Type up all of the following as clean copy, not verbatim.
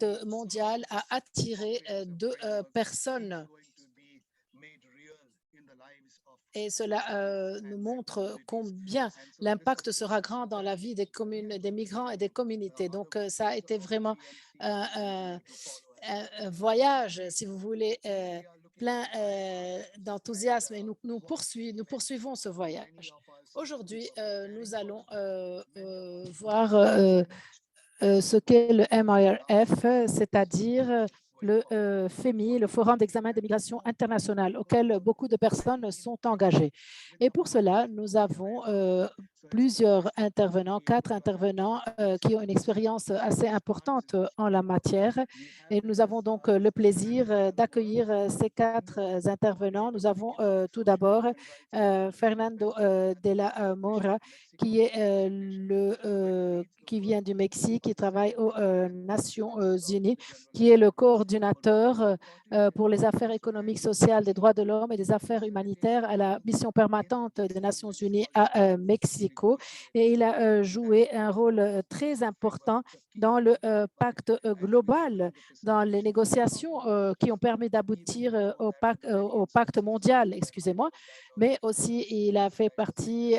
pacte mondial a attiré deux personnes et cela nous montre combien l'impact sera grand dans la vie des migrants et des communautés. Donc, ça a été vraiment un, un voyage, si vous voulez, plein d'enthousiasme et nous poursuivons ce voyage. Aujourd'hui, nous allons voir ce qu'est le MIRF, c'est-à-dire le FEMI, le Forum d'examen des migrations internationales, auquel beaucoup de personnes sont engagées. Et pour cela, nous avons plusieurs intervenants, 4 intervenants qui ont une expérience assez importante en la matière. Et nous avons donc le plaisir d'accueillir ces 4 intervenants. Nous avons tout d'abord Fernando de la Mora, qui est qui vient du Mexique, qui travaille aux Nations Unies, qui est le coordinateur pour les affaires économiques, sociales, des droits de l'homme et des affaires humanitaires à la mission permanente des Nations Unies à Mexico. Et il a joué un rôle très important dans le pacte global, dans les négociations qui ont permis d'aboutir au pacte mondial, excusez-moi, mais aussi il a fait partie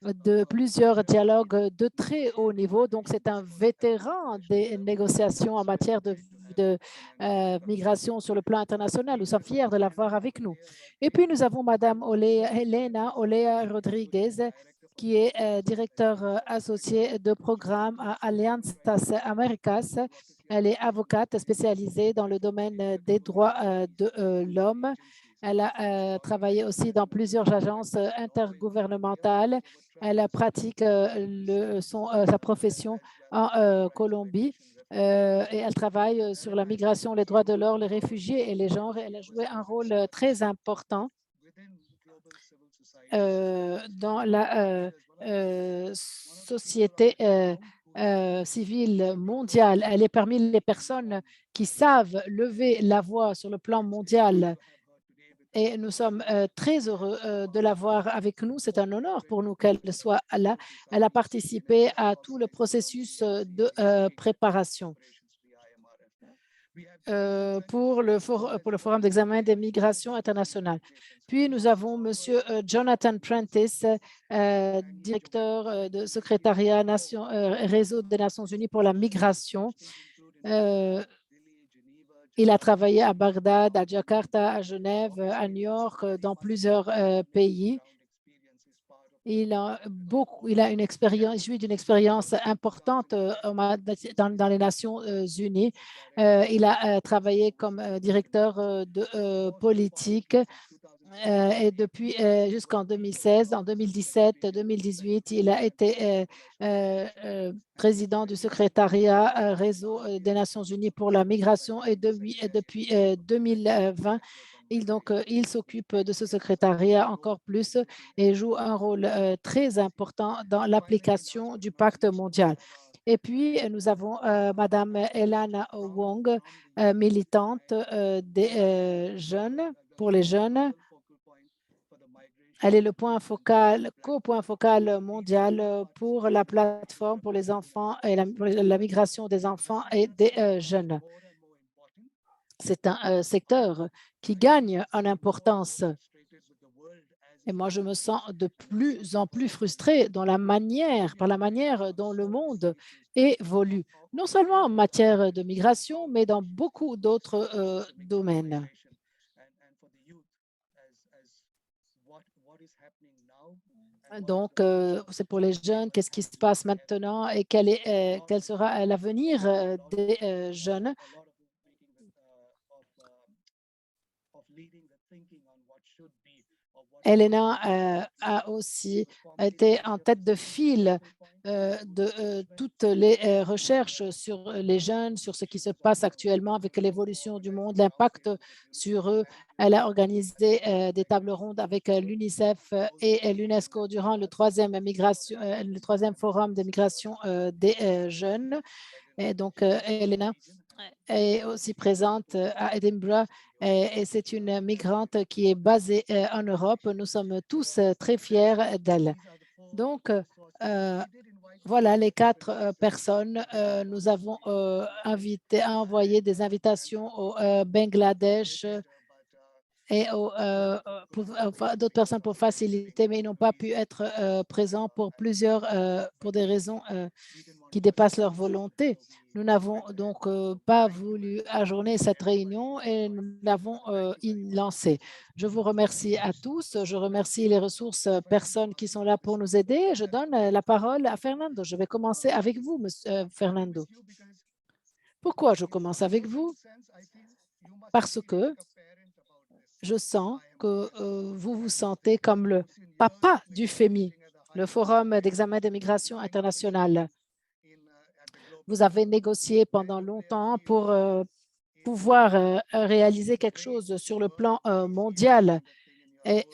de plusieurs dialogues de très haut niveau. Donc, c'est un vétéran des négociations en matière de migration sur le plan international. Nous sommes fiers de l'avoir avec nous. Et puis, nous avons Madame Elena Olea Rodriguez, qui est directeur associé de programme à Alianzas Americas. Elle est avocate spécialisée dans le domaine des droits de l'homme. Elle a travaillé aussi dans plusieurs agences intergouvernementales. Elle pratique sa profession en Colombie et elle travaille sur la migration, les droits de l'homme, les réfugiés et les genres. Elle a joué un rôle très important dans la société civile mondiale. Elle est parmi les personnes qui savent lever la voix sur le plan mondial et nous sommes très heureux de l'avoir avec nous. C'est un honneur pour nous qu'elle soit là. Elle a participé à tout le processus de préparation pour le Forum d'examen des migrations internationales. Puis, nous avons M. Jonathan Prentice, directeur de secrétariat Réseau des Nations unies pour la migration. Il a travaillé à Bagdad, à Jakarta, à Genève, à New York, dans plusieurs pays. Il a une expérience, jouit d'une expérience importante dans les Nations unies. Il a travaillé comme directeur de politique et depuis jusqu'en 2016, en 2017, 2018, il a été président du secrétariat Réseau des Nations unies pour la migration et depuis 2020, il s'occupe de ce secrétariat encore plus et joue un rôle très important dans l'application du pacte mondial. Et puis, nous avons Madame Elana Wong, militante des jeunes, pour les jeunes. Elle est le co-point focal mondial pour la plateforme pour les enfants et pour la migration des enfants et des jeunes. C'est un secteur qui gagne en importance. Et moi, je me sens de plus en plus frustrée par la manière dont le monde évolue, non seulement en matière de migration, mais dans beaucoup d'autres domaines. Donc, c'est pour les jeunes, qu'est-ce qui se passe maintenant et quel sera l'avenir des jeunes? Elena a aussi été en tête de file de toutes les recherches sur les jeunes, sur ce qui se passe actuellement avec l'évolution du monde, l'impact sur eux. Elle a organisé des tables rondes avec l'UNICEF et l'UNESCO durant le troisième forum de migration des jeunes. Et donc, Elena est aussi présente à Edinburgh et c'est une migrante qui est basée en Europe. Nous sommes tous très fiers d'elle. Donc, Voilà les 4 personnes. Nous avons envoyé des invitations au Bangladesh et enfin, d'autres personnes pour faciliter, mais ils n'ont pas pu être présents pour des raisons qui dépassent leur volonté. Nous n'avons donc pas voulu ajourner cette réunion et nous l'avons lancée. Je vous remercie à tous. Je remercie les ressources personnes qui sont là pour nous aider. Je donne la parole à Fernando. Je vais commencer avec vous, monsieur Fernando. Pourquoi je commence avec vous? Parce que je sens que vous vous sentez comme le papa du FEMI, le Forum d'examen des migrations internationales. Vous avez négocié pendant longtemps pour pouvoir réaliser quelque chose sur le plan mondial. Et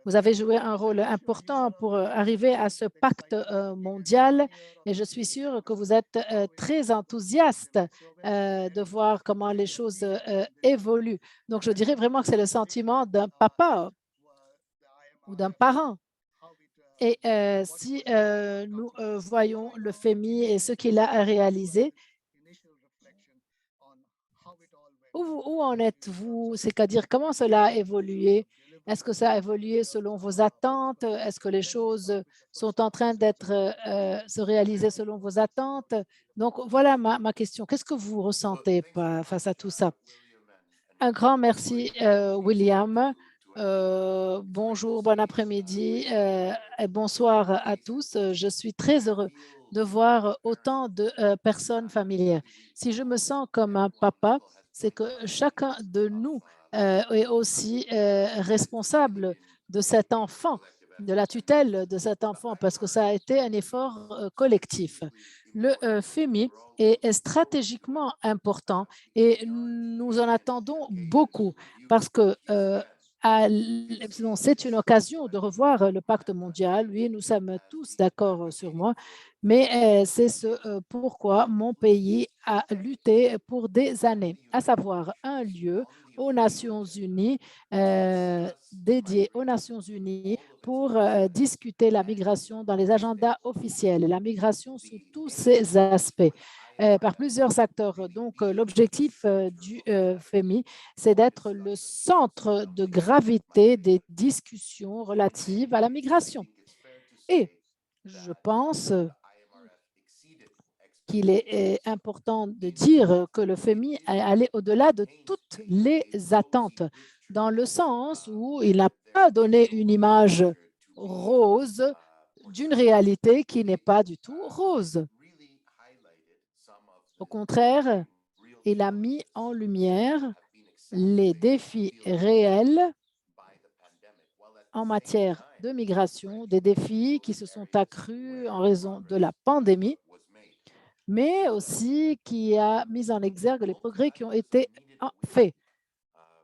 vous avez joué un rôle important pour arriver à ce pacte mondial. Et je suis sûre que vous êtes très enthousiaste de voir comment les choses évoluent. Donc, je dirais vraiment que c'est le sentiment d'un papa ou d'un parent. Et si nous voyons le FEMI et ce qu'il a réalisé, où en êtes-vous? C'est-à-dire, comment cela a évolué? Est-ce que ça a évolué selon vos attentes? Est-ce que les choses sont en train se réaliser selon vos attentes? Donc, voilà ma question. Qu'est-ce que vous ressentez face à tout ça? Un grand merci, William. Bonjour, bon après-midi et bonsoir à tous. Je suis très heureux de voir autant de personnes familières. Si je me sens comme un papa, c'est que chacun de nous est aussi responsable de cet enfant, de la tutelle de cet enfant, parce que ça a été un effort collectif. Le FEMI est stratégiquement important et nous en attendons beaucoup parce que c'est une occasion de revoir le pacte mondial. Oui, nous sommes tous d'accord sur moi, mais c'est ce pourquoi mon pays a lutté pour des années, à savoir un lieu aux Nations Unies, dédié aux Nations Unies pour discuter la migration dans les agendas officiels, la migration sous tous ses aspects par plusieurs acteurs. Donc, l'objectif du FEMI, c'est d'être le centre de gravité des discussions relatives à la migration. Et je pense qu'il est important de dire que le FEMI est allé au-delà de toutes les attentes, dans le sens où il n'a pas donné une image rose d'une réalité qui n'est pas du tout rose. Au contraire, il a mis en lumière les défis réels en matière de migration, des défis qui se sont accrus en raison de la pandémie, mais aussi qui a mis en exergue les progrès qui ont été faits.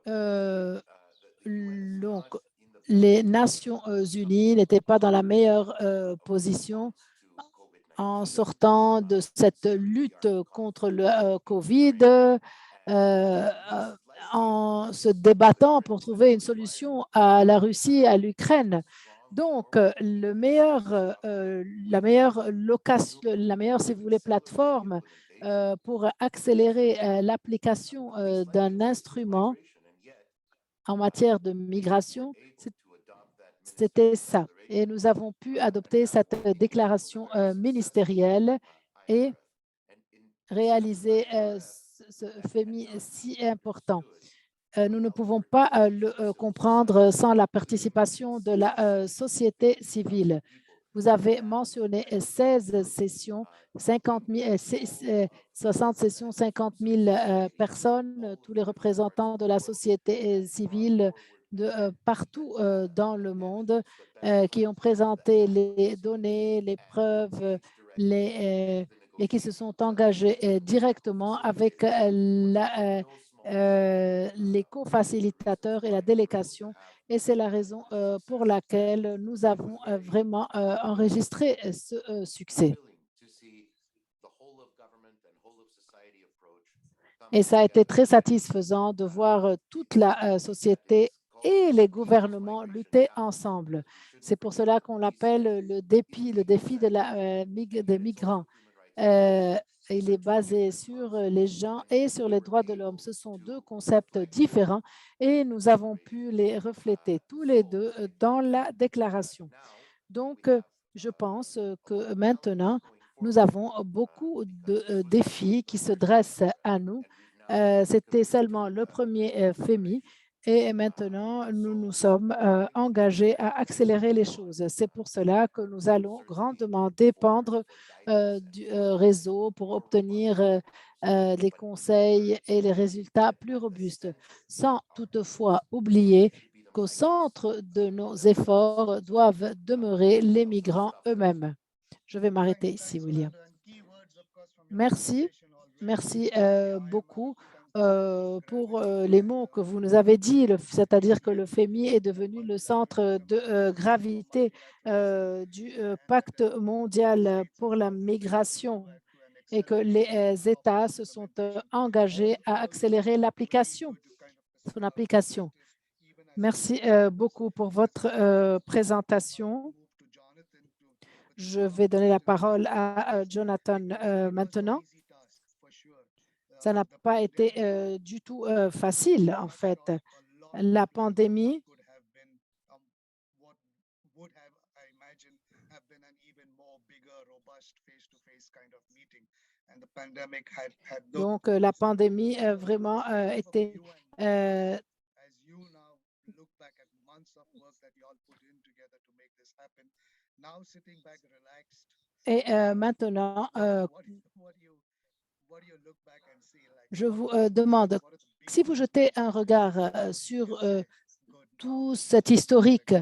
Donc, les Nations Unies n'étaient pas dans la meilleure position en sortant de cette lutte contre le COVID, en se débattant pour trouver une solution à la Russie et à l'Ukraine. Donc, la meilleure, si vous voulez, plateforme pour accélérer l'application d'un instrument en matière de migration, c'était ça. Et nous avons pu adopter cette déclaration ministérielle et réaliser ce FEMI si important. Nous ne pouvons pas le comprendre sans la participation de la société civile. Vous avez mentionné 16 sessions, 60 sessions, 50 000 personnes, tous les représentants de la société civile de partout dans le monde qui ont présenté les données, les preuves, et qui se sont engagés directement avec les co-facilitateurs et la délégation. Et c'est la raison pour laquelle nous avons vraiment enregistré ce succès. Et ça a été très satisfaisant de voir toute la société et les gouvernements lutter ensemble. C'est pour cela qu'on l'appelle le défi des migrants. Euh, il est basé sur les gens et sur les droits de l'homme. Ce sont deux concepts différents et nous avons pu les refléter tous les deux dans la déclaration. Donc, je pense que maintenant, nous avons beaucoup de défis qui se dressent à nous. C'était seulement le premier FEMI et maintenant, nous nous sommes engagés à accélérer les choses. C'est pour cela que nous allons grandement dépendre du réseau pour obtenir les conseils et les résultats plus robustes, sans toutefois oublier qu'au centre de nos efforts doivent demeurer les migrants eux-mêmes. Je vais m'arrêter ici, William. Merci, merci beaucoup pour les mots que vous nous avez dit, c'est-à-dire que le FEMI est devenu le centre de gravité du pacte mondial pour la migration et que les États se sont engagés à accélérer son application. Merci beaucoup pour votre présentation. Je vais donner la parole à Jonathan maintenant. Ça n'a pas été du tout facile, en fait. La pandémie Donc, la pandémie vraiment était et maintenant, je vous demande, si vous jetez un regard sur tout cet historique,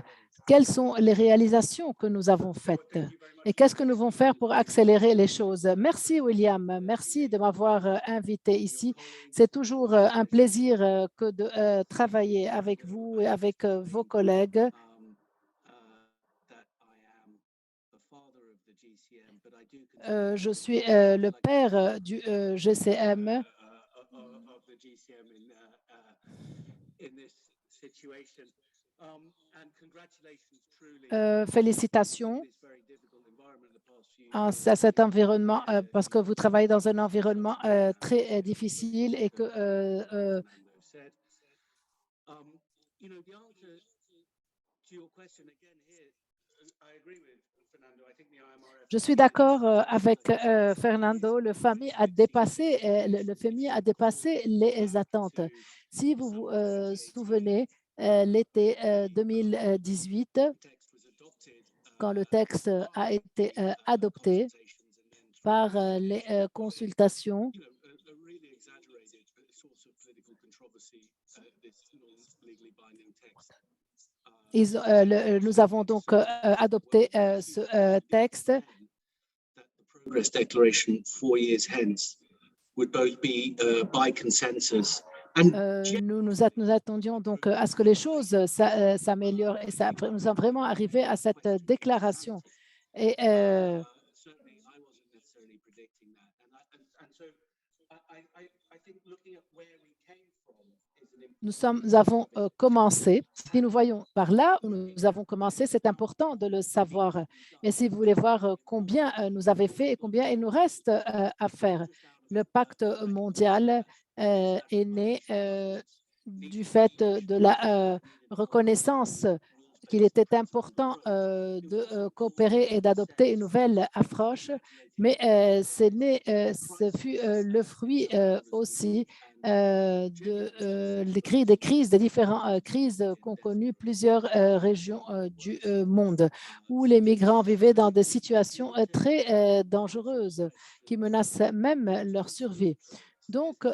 quelles sont les réalisations que nous avons faites et qu'est-ce que nous devons faire pour accélérer les choses? Merci, William. Merci de m'avoir invité ici. C'est toujours un plaisir que de travailler avec vous et avec vos collègues. Je suis le père du GCM. Félicitations à cet environnement parce que vous travaillez dans un environnement très difficile et que je suis d'accord avec Fernando. Le FMI a dépassé les attentes. Si vous vous souvenez, l'été 2018, quand le texte a été adopté par les consultations, nous avons donc adopté ce texte. Nous attendions donc à ce que les choses s'améliorent et nous sommes vraiment arrivés à cette déclaration. Et nous avons commencé. Si nous voyons par là où nous avons commencé, c'est important de le savoir. Et si vous voulez voir combien nous avons fait et combien il nous reste à faire, le pacte mondial est né du fait de la reconnaissance qu'il était important de coopérer et d'adopter une nouvelle approche, mais ce fut le fruit aussi des crises, des différentes crises qu'ont connues plusieurs régions du monde, où les migrants vivaient dans des situations très dangereuses qui menacent même leur survie. Donc,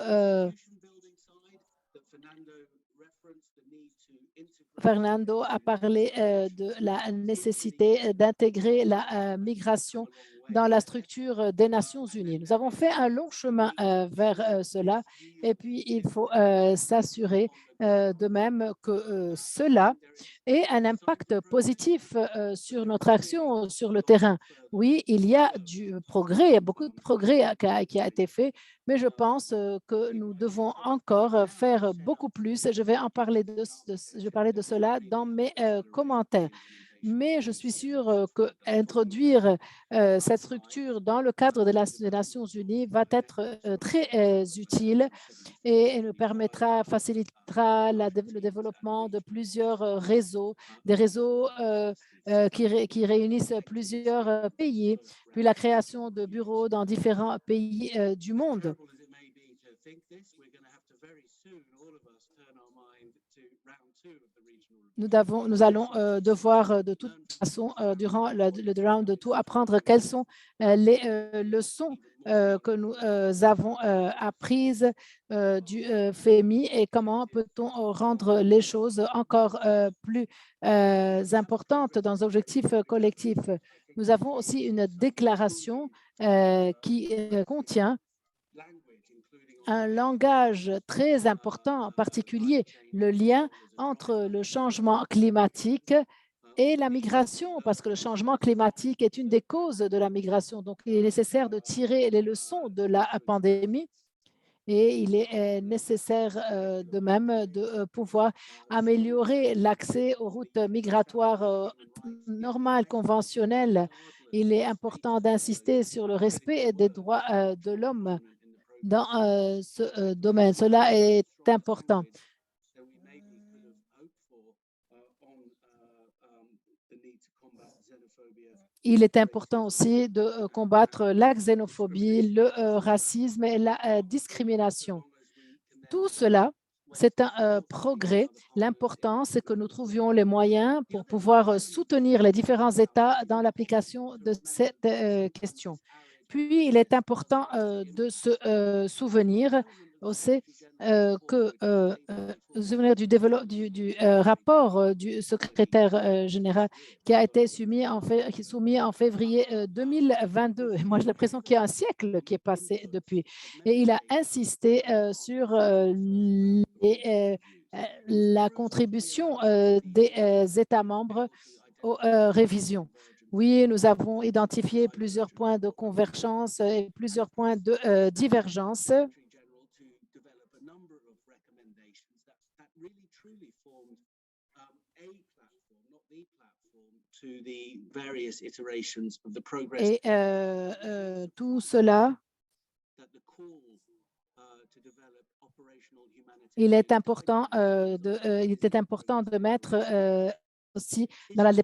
Fernando a parlé de la nécessité d'intégrer la migration dans la structure des Nations unies. Nous avons fait un long chemin vers cela et puis il faut s'assurer de même que cela ait un impact positif sur notre action sur le terrain. Oui, il y a du progrès, il y a beaucoup de progrès qui a été fait, mais je pense que nous devons encore faire beaucoup plus. Je vais en parler je vais parler de cela dans mes commentaires. Mais je suis sûre qu'introduire cette structure dans le cadre des Nations unies va être très utile et nous permettra, facilitera le développement de plusieurs réseaux, des réseaux qui réunissent plusieurs pays, puis la création de bureaux dans différents pays du monde. Nous allons devoir de toute façon, durant le round de tout, apprendre quelles sont les leçons que nous avons apprises du FEMI et comment peut-on rendre les choses encore plus importantes dans un objectif collectif. Nous avons aussi une déclaration qui contient un langage très important, en particulier le lien entre le changement climatique et la migration, parce que le changement climatique est une des causes de la migration. Donc, il est nécessaire de tirer les leçons de la pandémie et il est nécessaire de même de pouvoir améliorer l'accès aux routes migratoires normales, conventionnelles. Il est important d'insister sur le respect des droits de l'homme dans ce domaine. Cela est important. Il est important aussi de combattre la xénophobie, le racisme et la discrimination. Tout cela, c'est un progrès. L'important, c'est que nous trouvions les moyens pour pouvoir soutenir les différents États dans l'application de cette question. Puis, il est important de se souvenir aussi souvenir du rapport du secrétaire général qui a été soumis en février 2022. Et moi, j'ai l'impression qu'il y a un siècle qui est passé depuis. Et il a insisté sur la contribution des États membres aux révisions. Oui, nous avons identifié plusieurs points de convergence et plusieurs points de divergence. Et tout cela, il était important de mettre aussi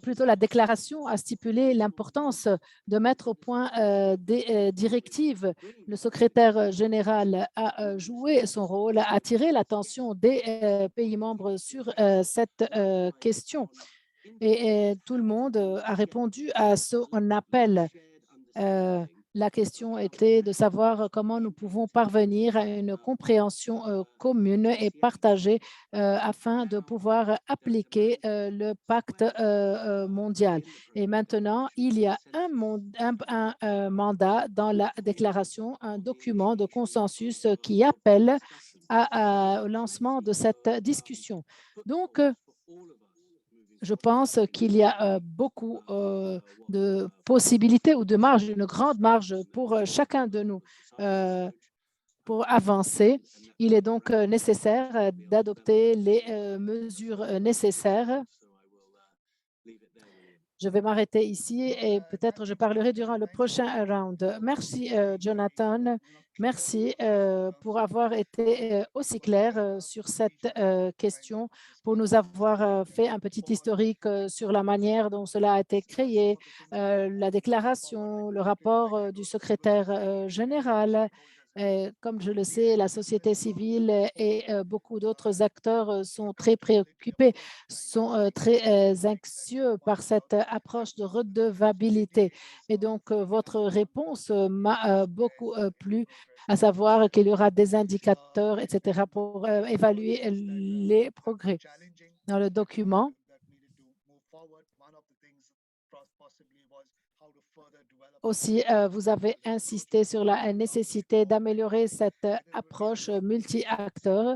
plutôt la déclaration a stipulé l'importance de mettre au point des directives. Le secrétaire général a joué son rôle, a attiré l'attention des pays membres sur cette question. Et tout le monde a répondu à son appel. La question était de savoir comment nous pouvons parvenir à une compréhension commune et partagée afin de pouvoir appliquer le pacte mondial. Et maintenant, il y a un mandat dans la déclaration, un document de consensus qui appelle au lancement de cette discussion. Donc, je pense qu'il y a beaucoup de possibilités ou de marge, une grande marge pour chacun de nous pour avancer. Il est donc nécessaire d'adopter les mesures nécessaires. Je vais m'arrêter ici et peut-être je parlerai durant le prochain round. Merci, Jonathan. Merci pour avoir été aussi clair sur cette question, pour nous avoir fait un petit historique sur la manière dont cela a été créé, la déclaration, le rapport du secrétaire général. Comme je le sais, la société civile et beaucoup d'autres acteurs sont très préoccupés, sont très anxieux par cette approche de redevabilité. Et donc, votre réponse m'a beaucoup plu, à savoir qu'il y aura des indicateurs, etc., pour évaluer les progrès. Dans le document, Aussi, vous avez insisté sur la nécessité d'améliorer cette approche multi-acteurs.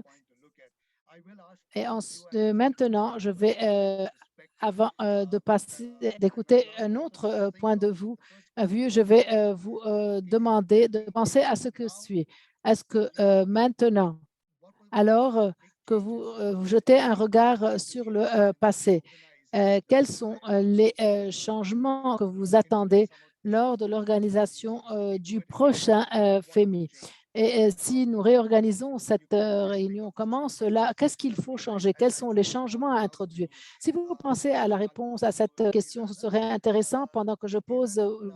Et maintenant, je vais, avant de passer, d'écouter un autre point de vue, je vais vous demander de penser à ce que suit. Est-ce que maintenant, alors que vous jetez un regard sur le passé, quels sont les changements que vous attendez lors de l'organisation du prochain FEMI? Et si nous réorganisons cette réunion, qu'est-ce qu'il faut changer? Quels sont les changements à introduire? Si vous pensez à la réponse à cette question, ce serait intéressant pendant que je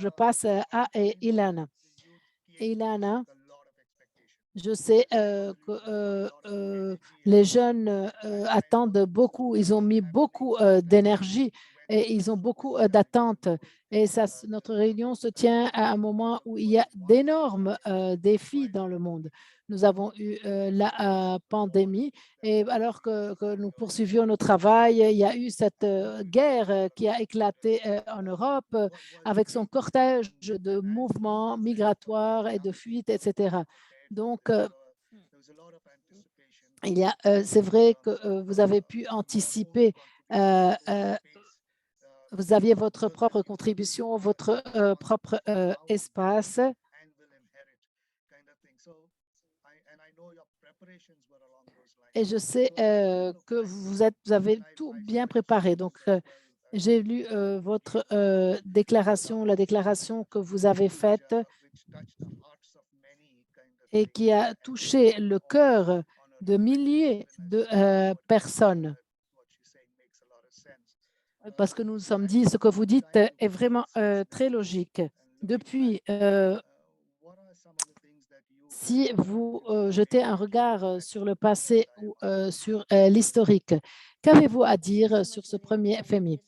passe à Ilana. Ilana, je sais que les jeunes attendent beaucoup, ils ont mis beaucoup d'énergie et ils ont beaucoup d'attentes. Et ça, notre réunion se tient à un moment où il y a d'énormes défis dans le monde. Nous avons eu la pandémie et alors que nous poursuivions notre travail, il y a eu cette guerre qui a éclaté en Europe avec son cortège de mouvements migratoires et de fuites, etc. Donc, c'est vrai que vous avez pu anticiper, euh, euh, vous aviez votre propre contribution, votre propre espace. Et je sais que vous avez tout bien préparé. Donc, j'ai lu votre déclaration, la déclaration que vous avez faite et qui a touché le cœur de milliers de personnes. Parce que nous nous sommes dit, ce que vous dites est vraiment très logique. Depuis, si vous jetez un regard sur le passé ou sur l'historique, qu'avez-vous à dire sur ce premier FMI?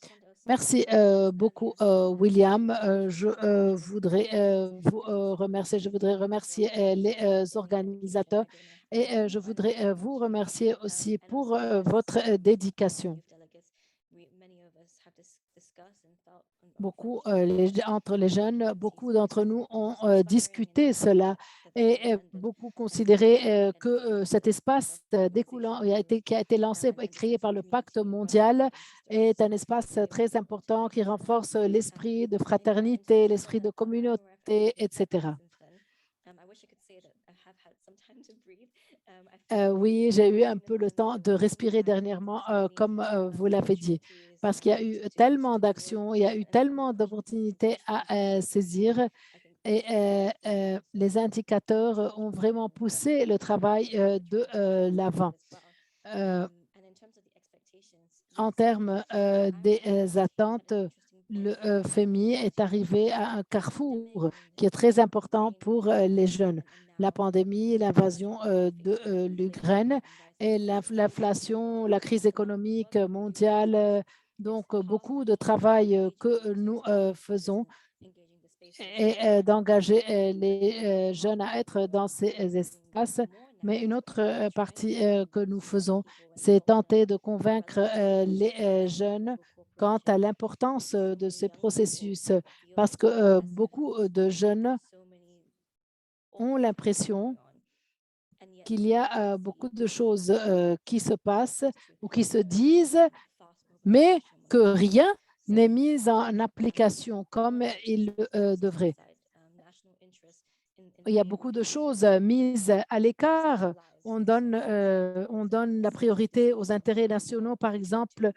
Merci beaucoup, William. Je voudrais vous remercier. Je voudrais remercier les organisateurs et je voudrais vous remercier aussi pour votre dédication. Beaucoup entre les jeunes, beaucoup d'entre nous ont discuté cela et beaucoup considéré que cet espace découlant qui a été lancé et créé par le Pacte mondial est un espace très important qui renforce l'esprit de fraternité, l'esprit de communauté, etc. Oui, j'ai eu un peu le temps de respirer dernièrement, comme vous l'avez dit, parce qu'il y a eu tellement d'actions, il y a eu tellement d'opportunités à saisir et les indicateurs ont vraiment poussé le travail de l'avant. Euh, En termes des attentes, le FEMI est arrivé à un carrefour qui est très important pour les jeunes. La pandémie, l'invasion de l'Ukraine et l'inflation, la crise économique mondiale. Donc, beaucoup de travail que nous faisons et d'engager les jeunes à être dans ces espaces. Mais une autre partie que nous faisons, c'est tenter de convaincre les jeunes quant à l'importance de ces processus, parce que beaucoup de jeunes ont l'impression qu'il y a beaucoup de choses qui se passent ou qui se disent, mais que rien n'est mis en application comme il devrait. Il y a beaucoup de choses mises à l'écart. On donne la priorité aux intérêts nationaux, par exemple,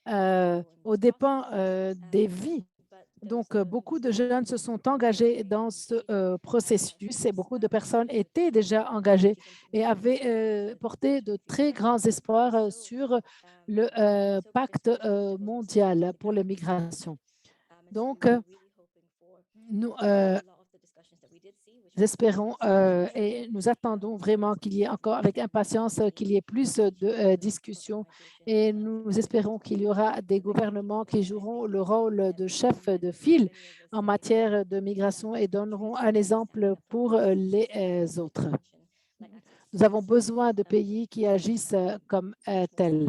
aux dépens des vies. Donc, beaucoup de jeunes se sont engagés dans ce processus et beaucoup de personnes étaient déjà engagées et avaient porté de très grands espoirs sur le pacte mondial pour les migrations. Donc, nous espérons et nous attendons vraiment qu'il y ait encore avec impatience qu'il y ait plus de discussions et nous espérons qu'il y aura des gouvernements qui joueront le rôle de chef de file en matière de migration et donneront un exemple pour les autres. Nous avons besoin de pays qui agissent comme tels.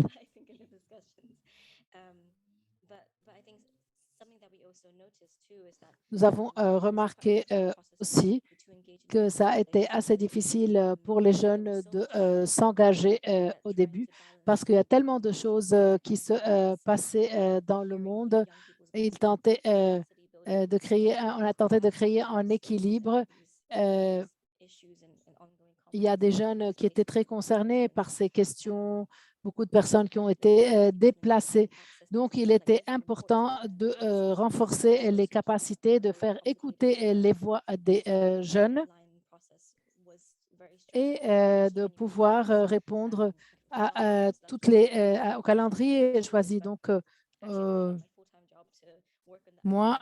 Nous avons remarqué aussi que ça a été assez difficile pour les jeunes de s'engager au début parce qu'il y a tellement de choses qui se passaient dans le monde. Et ils tentaient de créer, on a tenté de créer un équilibre. Euh, il y a des jeunes qui étaient très concernés par ces questions, beaucoup de personnes qui ont été déplacées. Donc, il était important de renforcer les capacités, de faire écouter les voix des jeunes et de pouvoir répondre à toutes au calendrier choisi. Donc, moi,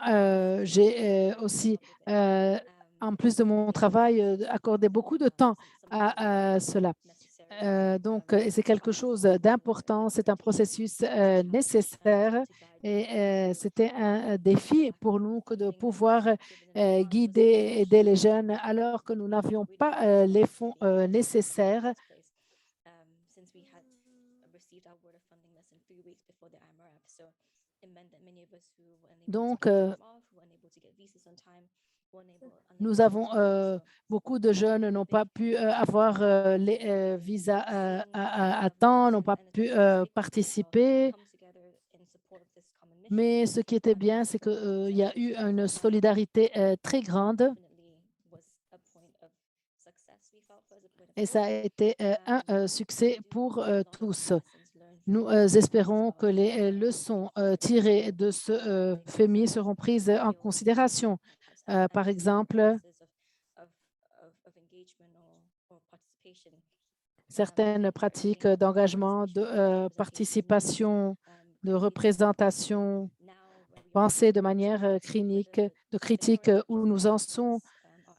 j'ai aussi, en plus de mon travail, accordé beaucoup de temps à cela. Donc, c'est quelque chose d'important, c'est un processus nécessaire et c'était un défi pour nous que de pouvoir guider, aider les jeunes alors que nous n'avions pas les fonds nécessaires. Donc, nous avons beaucoup de jeunes n'ont pas pu avoir les visas à temps, n'ont pas pu participer. Mais ce qui était bien, c'est qu'il y a eu une solidarité très grande et ça a été un succès pour tous. Nous espérons que les leçons tirées de ce FEMI seront prises en considération. Par exemple, certaines pratiques d'engagement, de participation, de représentation, penser de manière de critique où nous en sommes,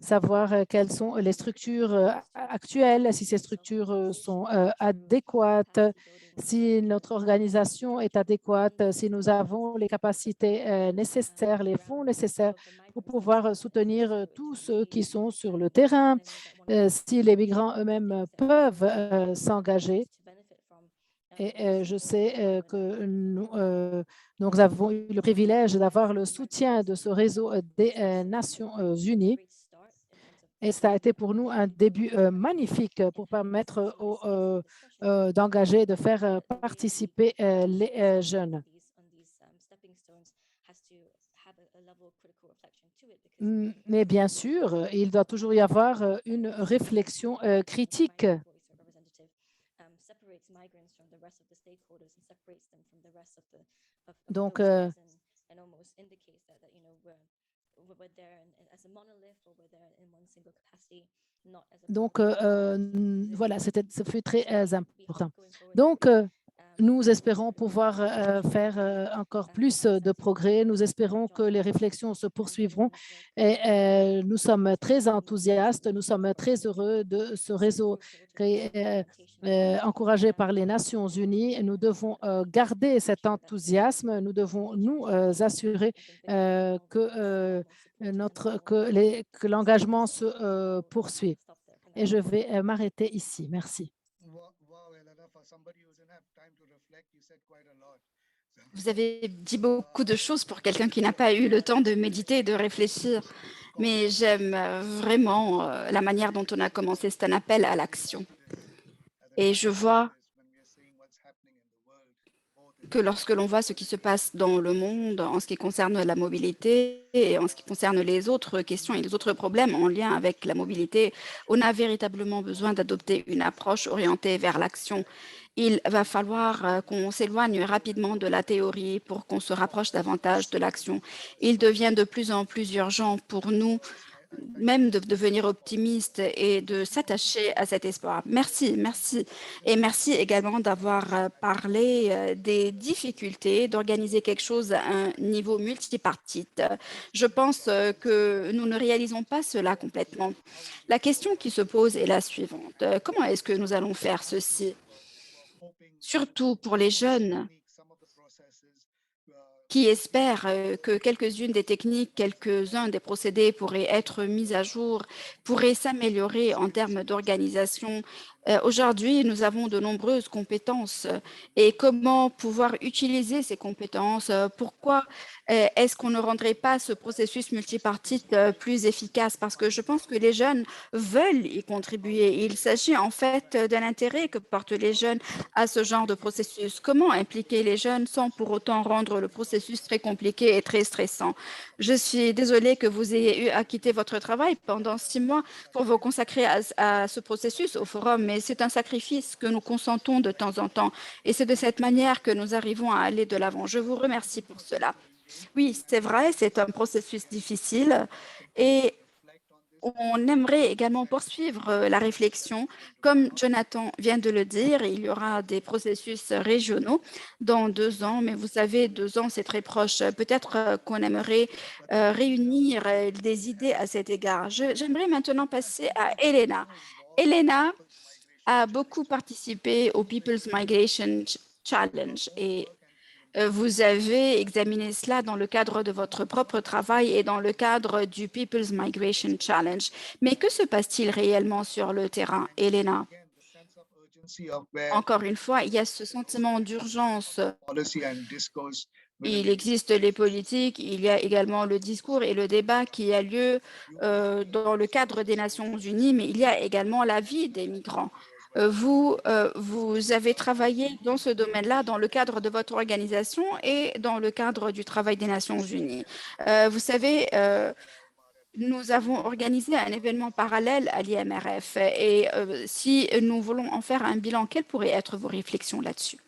savoir quelles sont les structures actuelles, si ces structures sont adéquates, si notre organisation est adéquate, si nous avons les capacités nécessaires, les fonds nécessaires pour pouvoir soutenir tous ceux qui sont sur le terrain, si les migrants eux-mêmes peuvent s'engager. Et je sais que nous avons eu le privilège d'avoir le soutien de ce réseau des Nations Unies. Et ça a été pour nous un début magnifique pour permettre d'engager, de faire participer les jeunes. Mais bien sûr, il doit toujours y avoir une réflexion critique. Donc, voilà, ce fut très important. Donc, nous espérons pouvoir faire encore plus de progrès. Nous espérons que les réflexions se poursuivront et nous sommes très enthousiastes. Nous sommes très heureux de ce réseau encouragé par les Nations Unies. Nous devons garder cet enthousiasme. Nous devons nous assurer que l'engagement se poursuit. Et je vais m'arrêter ici. Merci. Vous avez dit beaucoup de choses pour quelqu'un qui n'a pas eu le temps de méditer et de réfléchir, mais j'aime vraiment la manière dont on a commencé. C'est un appel à l'action. Et je vois que lorsque l'on voit ce qui se passe dans le monde en ce qui concerne la mobilité et en ce qui concerne les autres questions et les autres problèmes en lien avec la mobilité, on a véritablement besoin d'adopter une approche orientée vers l'action. Il va falloir qu'on s'éloigne rapidement de la théorie pour qu'on se rapproche davantage de l'action. Il devient de plus en plus urgent pour nous même de devenir optimiste et de s'attacher à cet espoir. Merci, merci. Et merci également d'avoir parlé des difficultés d'organiser quelque chose à un niveau multipartite. Je pense que nous ne réalisons pas cela complètement. La question qui se pose est la suivante. Comment est-ce que nous allons faire ceci? Surtout pour les jeunes qui espère que quelques-unes des techniques, quelques-uns des procédés pourraient être mis à jour, pourraient s'améliorer en termes d'organisation. Aujourd'hui, nous avons de nombreuses compétences et comment pouvoir utiliser ces compétences? Pourquoi est-ce qu'on ne rendrait pas ce processus multipartite plus efficace? Parce que je pense que les jeunes veulent y contribuer. Il s'agit en fait de l'intérêt que portent les jeunes à ce genre de processus. Comment impliquer les jeunes sans pour autant rendre le processus très compliqué et très stressant? Je suis désolée que vous ayez eu à quitter votre travail pendant 6 mois pour vous consacrer à ce processus au forum, mais c'est un sacrifice que nous consentons de temps en temps et c'est de cette manière que nous arrivons à aller de l'avant. Je vous remercie pour cela. Oui, c'est vrai, c'est un processus difficile et on aimerait également poursuivre la réflexion. Comme Jonathan vient de le dire, il y aura des processus régionaux dans 2 ans, mais vous savez, 2 ans, c'est très proche. Peut-être qu'on aimerait réunir des idées à cet égard. J'aimerais maintenant passer à Elena. Elena a beaucoup participé au People's Migration Challenge et vous avez examiné cela dans le cadre de votre propre travail et dans le cadre du People's Migration Challenge. Mais que se passe-t-il réellement sur le terrain, Elena? Encore une fois, il y a ce sentiment d'urgence. Il existe les politiques, il y a également le discours et le débat qui a lieu dans le cadre des Nations Unies, mais il y a également la vie des migrants. Vous avez travaillé dans ce domaine-là dans le cadre de votre organisation et dans le cadre du travail des Nations Unies. Vous savez, nous avons organisé un événement parallèle à l'IMRF et si nous voulons en faire un bilan, quelles pourraient être vos réflexions là-dessus?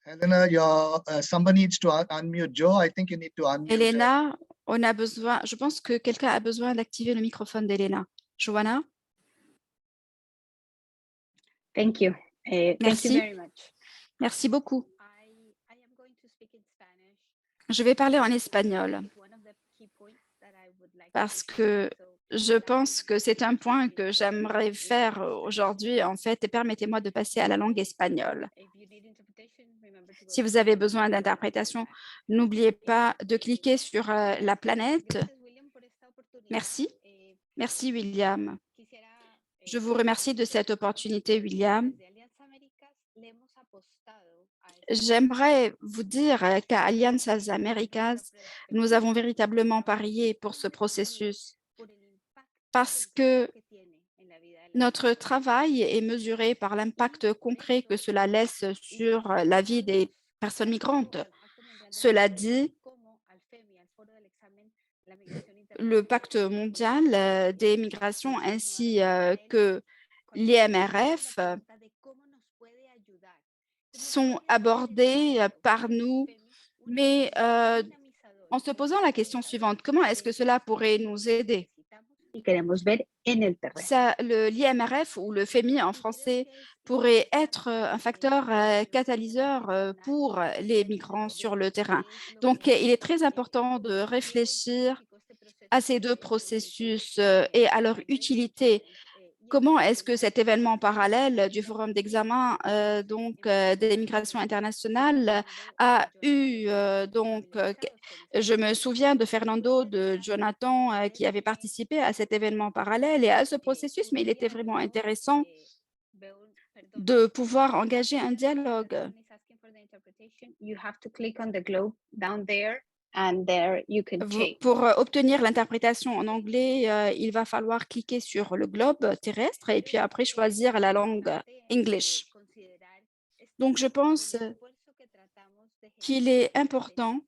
Helena, somebody needs to unmute. Joe, I think you need to unmute. Elena, on a besoin, je pense que quelqu'un a besoin d'activer le microphone d'Elena. Joanna? Thank you. Thank you Merci. very much. Merci beaucoup. I am going to speak in Spanish. Je vais parler en espagnol It's one of the key points that I would like to parce make. que So, je pense que c'est un point que j'aimerais faire aujourd'hui, en fait, et permettez-moi de passer à la langue espagnole. if you need interpretation, remember to go Si to vous the avez chat besoin box. d'interprétation, n'oubliez pas de cliquer sur la planète. Gracias, William, por esta oportunidad. Merci. Eh, Merci, William. quisiera, Je vous remercie de cette opportunité, William. desde Alianza Américas le hemos apostado a esta J'aimerais vous dire qu'à Alianzas Américas, nous avons véritablement parié pour ce processus por el impacto parce que que tiene en la vida de las notre travail est mesuré par l'impact concret que cela laisse sur la vie des personnes migrantes. Cela dit, le pacte mondial des migrations ainsi que l'IMRF sont abordés par nous, mais en se posant la question suivante, comment est-ce que cela pourrait nous aider? y queremos ver en el terreno. L'IMRF ou le FEMI en français pourrait être un facteur catalyseur pour les migrants sur le terrain. Donc, il est très important de réfléchir à ces deux processus et à leur utilité. Comment est-ce que cet événement parallèle du forum d'examen des migrations internationales a eu je me souviens de Fernando, de Jonathan qui avaient participé à cet événement parallèle et à ce processus, mais il était vraiment intéressant de pouvoir engager un dialogue. You have to click on the globe down there and there you can change. Pour obtenir l'interprétation en anglais, il va falloir cliquer sur le globe terrestre et puis après choisir la langue English. Donc, je pense qu'il est important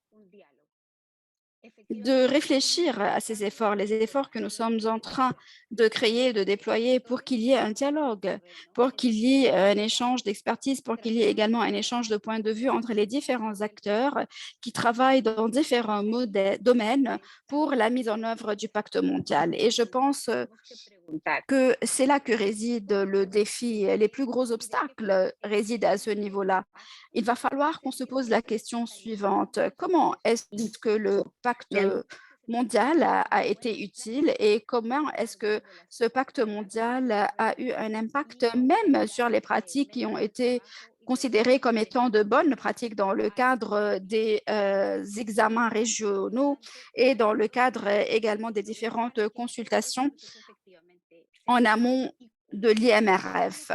de réfléchir à ces efforts, les efforts que nous sommes en train de créer, de déployer pour qu'il y ait un dialogue, pour qu'il y ait un échange d'expertise, pour qu'il y ait également un échange de points de vue entre les différents acteurs qui travaillent dans différents domaines pour la mise en œuvre du pacte mondial. Et je pense que c'est là que réside le défi. Les plus gros obstacles résident à ce niveau-là. Il va falloir qu'on se pose la question suivante. Comment est-ce que le pacte mondial a été utile et comment est-ce que ce pacte mondial a eu un impact même sur les pratiques qui ont été considérées comme étant de bonnes pratiques dans le cadre des examens régionaux et dans le cadre également des différentes consultations en amont de l'IMRF.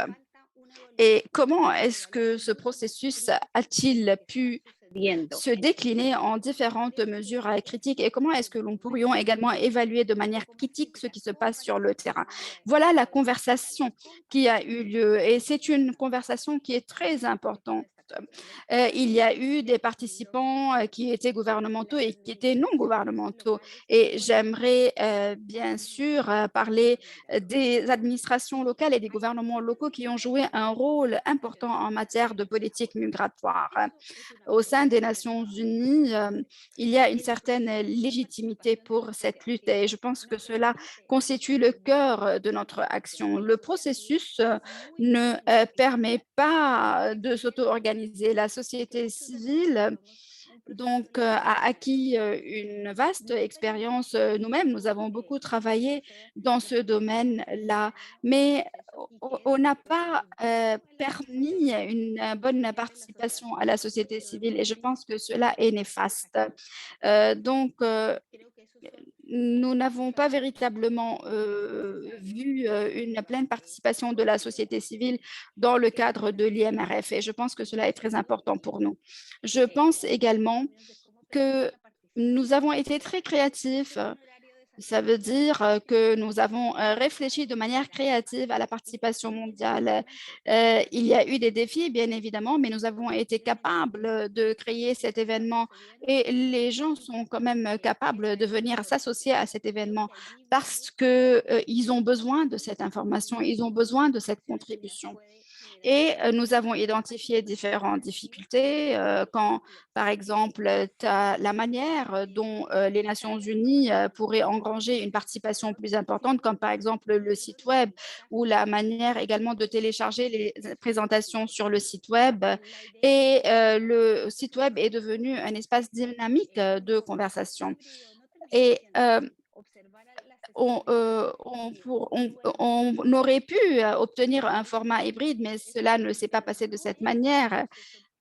Et comment est-ce que ce processus a-t-il pu se décliner en différentes mesures critiques et comment est-ce que l'on pourrions également évaluer de manière critique ce qui se passe sur le terrain. Voilà la conversation qui a eu lieu et c'est une conversation qui est très importante. Il y a eu des participants qui étaient gouvernementaux et qui étaient non gouvernementaux. Et j'aimerais bien sûr parler des administrations locales et des gouvernements locaux qui ont joué un rôle important en matière de politique migratoire. Au sein des Nations unies, il y a une certaine légitimité pour cette lutte et je pense que cela constitue le cœur de notre action. Le processus ne permet pas de s'auto-organiser. La société civile donc, a acquis une vaste expérience nous-mêmes. Nous avons beaucoup travaillé dans ce domaine-là, mais on n'a pas permis une bonne participation à la société civile et je pense que cela est néfaste. Donc, nous n'avons pas véritablement vu une pleine participation de la société civile dans le cadre de l'IMRF et je pense que cela est très important pour nous. Je pense également que nous avons été très créatifs. Ça veut dire que nous avons réfléchi de manière créative à la participation mondiale. Il y a eu des défis, bien évidemment, mais nous avons été capables de créer cet événement et les gens sont quand même capables de venir s'associer à cet événement parce qu'ils ont besoin de cette information, ils ont besoin de cette contribution. Et nous avons identifié différentes difficultés quand, par exemple, la manière dont les Nations unies pourraient engranger une participation plus importante, comme par exemple le site web ou la manière également de télécharger les présentations sur le site web. Et le site web est devenu un espace dynamique de conversation. Et on aurait pu obtenir un format hybride, mais cela ne s'est pas passé de cette manière.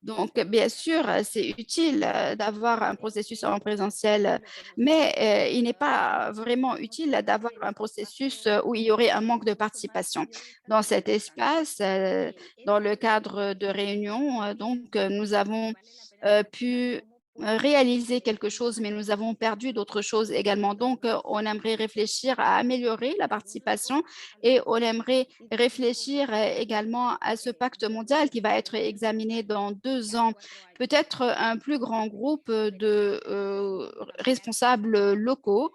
Donc, bien sûr, c'est utile d'avoir un processus en présentiel, mais il n'est pas vraiment utile d'avoir un processus où il y aurait un manque de participation. Dans cet espace, dans le cadre de réunions, donc, nous avons pu réaliser quelque chose, mais nous avons perdu d'autres choses également. Donc, on aimerait réfléchir à améliorer la participation et on aimerait réfléchir également à ce pacte mondial qui va être examiné dans 2 ans. Peut-être un plus grand groupe de responsables locaux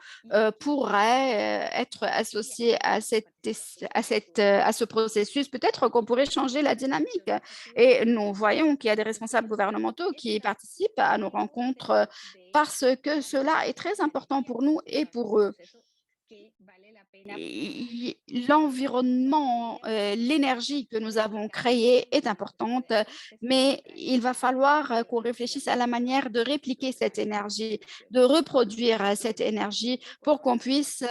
pourrait être associé à ce processus. Peut-être qu'on pourrait changer la dynamique. Et nous voyons qu'il y a des responsables gouvernementaux qui participent à nos rencontres parce que cela est très important pour nous et pour eux. L'environnement, l'énergie que nous avons créée est importante, mais il va falloir qu'on réfléchisse à la manière de répliquer cette énergie, de reproduire cette énergie pour qu'on puisse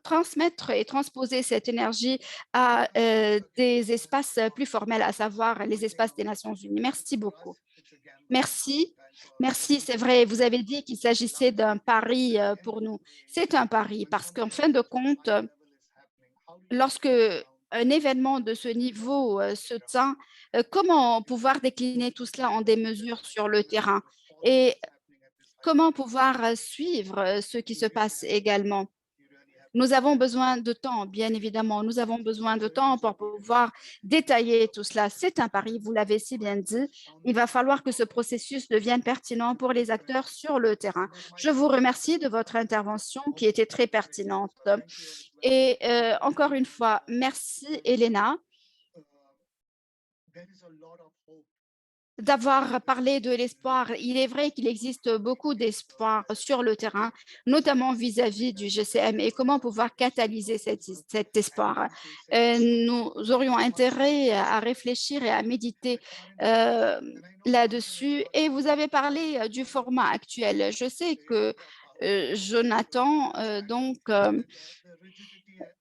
transmettre et transposer cette énergie à des espaces plus formels, à savoir les espaces des Nations unies. Merci beaucoup. Merci. Merci, c'est vrai. Vous avez dit qu'il s'agissait d'un pari pour nous. C'est un pari parce qu'en fin de compte, lorsque un événement de ce niveau se tient, comment pouvoir décliner tout cela en des mesures sur le terrain et comment pouvoir suivre ce qui se passe également? Nous avons besoin de temps, bien évidemment. Nous avons besoin de temps pour pouvoir détailler tout cela. C'est un pari, vous l'avez si bien dit. Il va falloir que ce processus devienne pertinent pour les acteurs sur le terrain. Je vous remercie de votre intervention qui était très pertinente. Et encore une fois, merci, Elena, d'avoir parlé de l'espoir. Il est vrai qu'il existe beaucoup d'espoir sur le terrain, notamment vis-à-vis du GCM et comment pouvoir catalyser cet espoir. Nous aurions intérêt à réfléchir et à méditer là-dessus. Et vous avez parlé du format actuel. Je sais que Jonathan,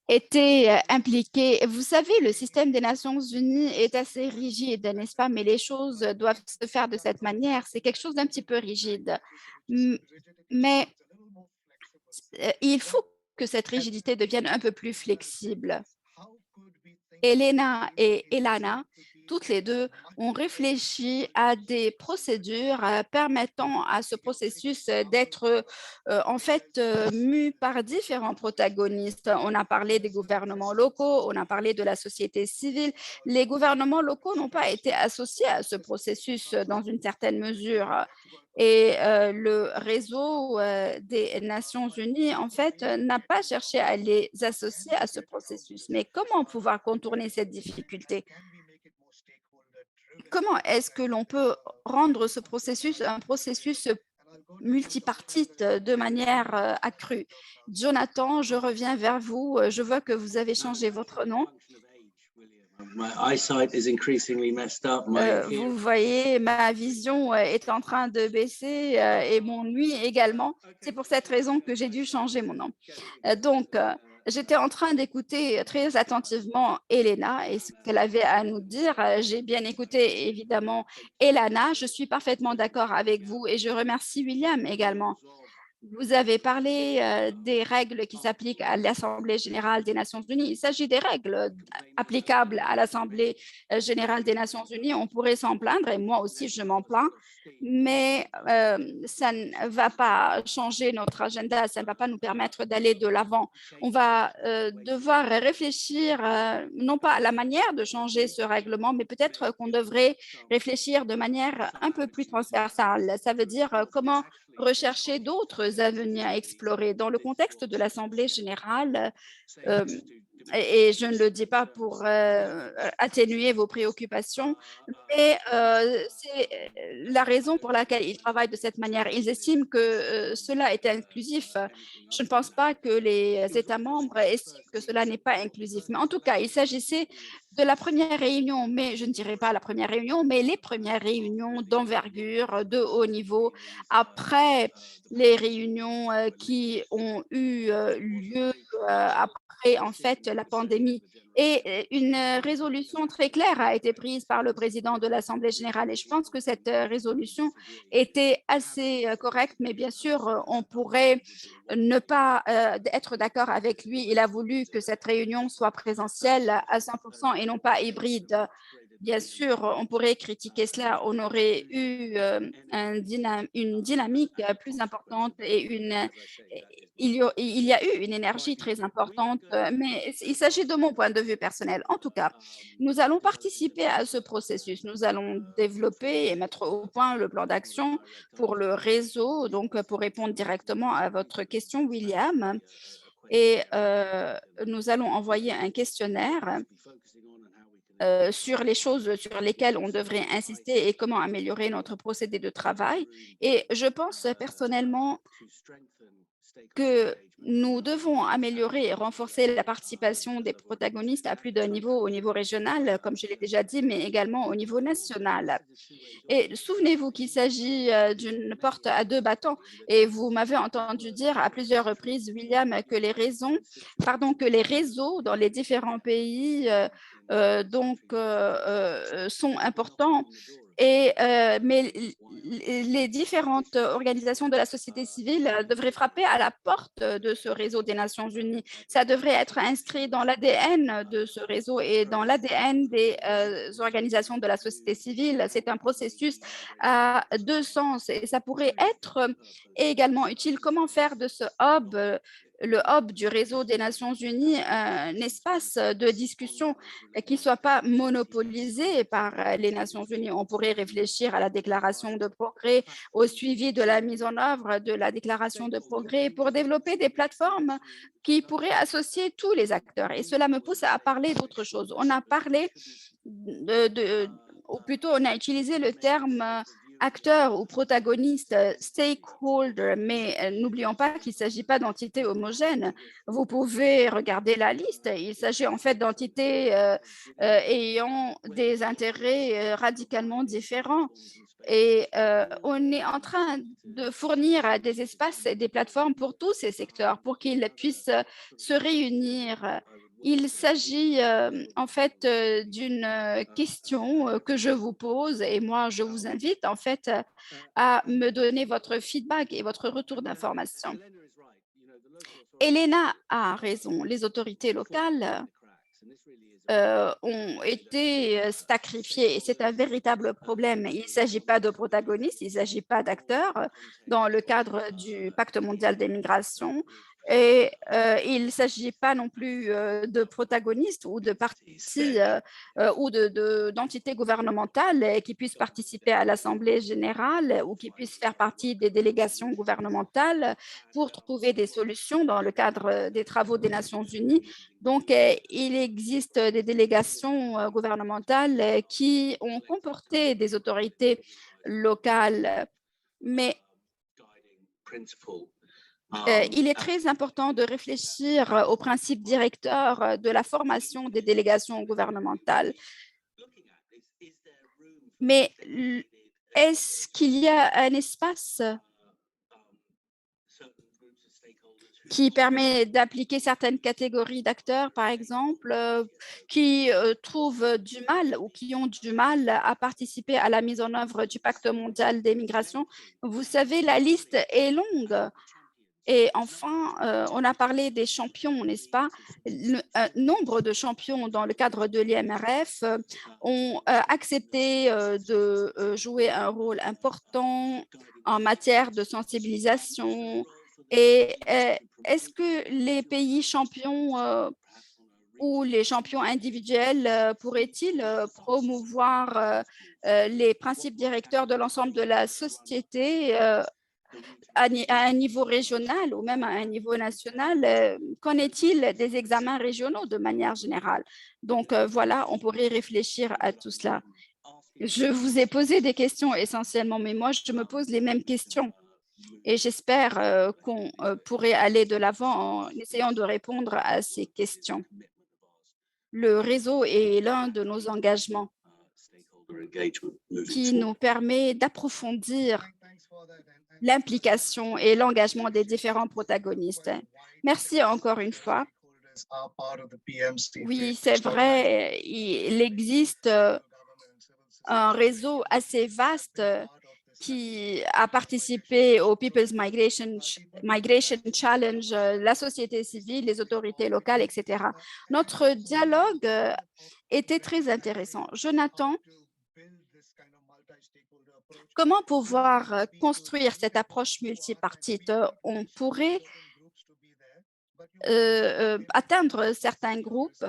était impliqué. Vous savez, le système des Nations Unies est assez rigide, n'est-ce pas? Mais les choses doivent se faire de cette manière. C'est quelque chose d'un petit peu rigide. Mais il faut que cette rigidité devienne un peu plus flexible. Elena et Elana, toutes les deux, ont réfléchi à des procédures permettant à ce processus d'être en fait mu par différents protagonistes. On a parlé des gouvernements locaux, on a parlé de la société civile. Les gouvernements locaux n'ont pas été associés à ce processus dans une certaine mesure. Et le réseau des Nations Unies, en fait, n'a pas cherché à les associer à ce processus. Mais comment pouvoir contourner cette difficulté? Comment est-ce que l'on peut rendre ce processus un processus multipartite de manière accrue? Jonathan, je reviens vers vous. Je vois que vous avez changé votre nom. Vous voyez, ma vision est en train de baisser et mon nuit également. C'est pour cette raison que j'ai dû changer mon nom. J'étais en train d'écouter très attentivement Elena et ce qu'elle avait à nous dire. J'ai bien écouté évidemment Elana. Je suis parfaitement d'accord avec vous et je remercie William également. Vous avez parlé des règles qui s'appliquent à l'Assemblée générale des Nations unies. Il s'agit des règles applicables à l'Assemblée générale des Nations unies. On pourrait s'en plaindre et moi aussi je m'en plains, mais ça ne va pas changer notre agenda, ça ne va pas nous permettre d'aller de l'avant. On va devoir réfléchir non pas à la manière de changer ce règlement, mais peut-être qu'on devrait réfléchir de manière un peu plus transversale. Ça veut dire comment rechercher d'autres avenues à explorer. Dans le contexte de l'Assemblée générale, et je ne le dis pas pour atténuer vos préoccupations, mais c'est la raison pour laquelle ils travaillent de cette manière. Ils estiment que cela est inclusif. Je ne pense pas que les États membres estiment que cela n'est pas inclusif. Mais en tout cas, il s'agissait de la première réunion, mais je ne dirais pas la première réunion, mais les premières réunions d'envergure, de haut niveau, après les réunions qui ont eu lieu après en fait la pandémie. Et une résolution très claire a été prise par le président de l'Assemblée générale. Et je pense que cette résolution était assez correcte, mais bien sûr, on pourrait ne pas être d'accord avec lui. Il a voulu que cette réunion soit présentielle à 100% et non pas hybride. Bien sûr, on pourrait critiquer cela. On aurait eu une dynamique plus importante et il y a eu une énergie très importante, mais il s'agit de mon point de vue personnel. En tout cas, nous allons participer à ce processus. Nous allons développer et mettre au point le plan d'action pour le réseau, donc pour répondre directement à votre question, William. Et nous allons envoyer un questionnaire sur les choses sur lesquelles on devrait insister et comment améliorer notre procédé de travail. Et je pense personnellement que nous devons améliorer et renforcer la participation des protagonistes à plus d'un niveau, au niveau régional, comme je l'ai déjà dit, mais également au niveau national. Et souvenez-vous qu'il s'agit d'une porte à deux battants. Et vous m'avez entendu dire à plusieurs reprises, William, que que les réseaux dans les différents pays sont importants. Mais les différentes organisations de la société civile devraient frapper à la porte de ce réseau des Nations unies. Ça devrait être inscrit dans l'ADN de ce réseau et dans l'ADN des organisations de la société civile. C'est un processus à deux sens et ça pourrait être également utile. Comment faire de ce hub le hub du réseau des Nations unies, un espace de discussion qui ne soit pas monopolisé par les Nations unies. On pourrait réfléchir à la déclaration de progrès, au suivi de la mise en œuvre de la déclaration de progrès pour développer des plateformes qui pourraient associer tous les acteurs. Et cela me pousse à parler d'autre chose. On a parlé ou plutôt on a utilisé le terme acteurs ou protagonistes, stakeholders, mais n'oublions pas qu'il ne s'agit pas d'entités homogènes. Vous pouvez regarder la liste. Il s'agit en fait d'entités ayant des intérêts radicalement différents. Et on est en train de fournir des espaces et des plateformes pour tous ces secteurs, pour qu'ils puissent se réunir. Il s'agit en fait d'une question que je vous pose et moi, je vous invite en fait à me donner votre feedback et votre retour d'information. Elena a raison. Les autorités locales ont été sacrifiés et c'est un véritable problème. Il ne s'agit pas de protagonistes, il ne s'agit pas d'acteurs dans le cadre du Pacte mondial des migrations et il ne s'agit pas non plus de protagonistes ou de partis ou d'entités gouvernementales qui puissent participer à l'Assemblée générale ou qui puissent faire partie des délégations gouvernementales pour trouver des solutions dans le cadre des travaux des Nations unies. Donc, il existe des délégations gouvernementales qui ont comporté des autorités locales, mais il est très important de réfléchir aux principes directeurs de la formation des délégations gouvernementales. Mais est-ce qu'il y a un espace qui permet d'appliquer certaines catégories d'acteurs, par exemple, qui trouvent du mal ou qui ont du mal à participer à la mise en œuvre du Pacte mondial des migrations? Vous savez, la liste est longue. Et enfin, on a parlé des champions, n'est-ce pas? Un nombre de champions dans le cadre de l'IMRF ont accepté de jouer un rôle important en matière de sensibilisation. Et est-ce que les pays champions ou les champions individuels pourraient-ils promouvoir les principes directeurs de l'ensemble de la société à un niveau régional ou même à un niveau national? Qu'en est-il des examens régionaux de manière générale? Donc, voilà, on pourrait réfléchir à tout cela. Je vous ai posé des questions essentiellement, mais moi, je me pose les mêmes questions. Et j'espère qu'on pourrait aller de l'avant en essayant de répondre à ces questions. Le réseau est l'un de nos engagements qui nous permet d'approfondir l'implication et l'engagement des différents protagonistes. Merci encore une fois. Oui, c'est vrai, il existe un réseau assez vaste qui a participé au People's Migration Challenge, la société civile, les autorités locales, etc. Notre dialogue était très intéressant. Jonathan, comment pouvoir construire cette approche multipartite? On pourrait atteindre certains groupes,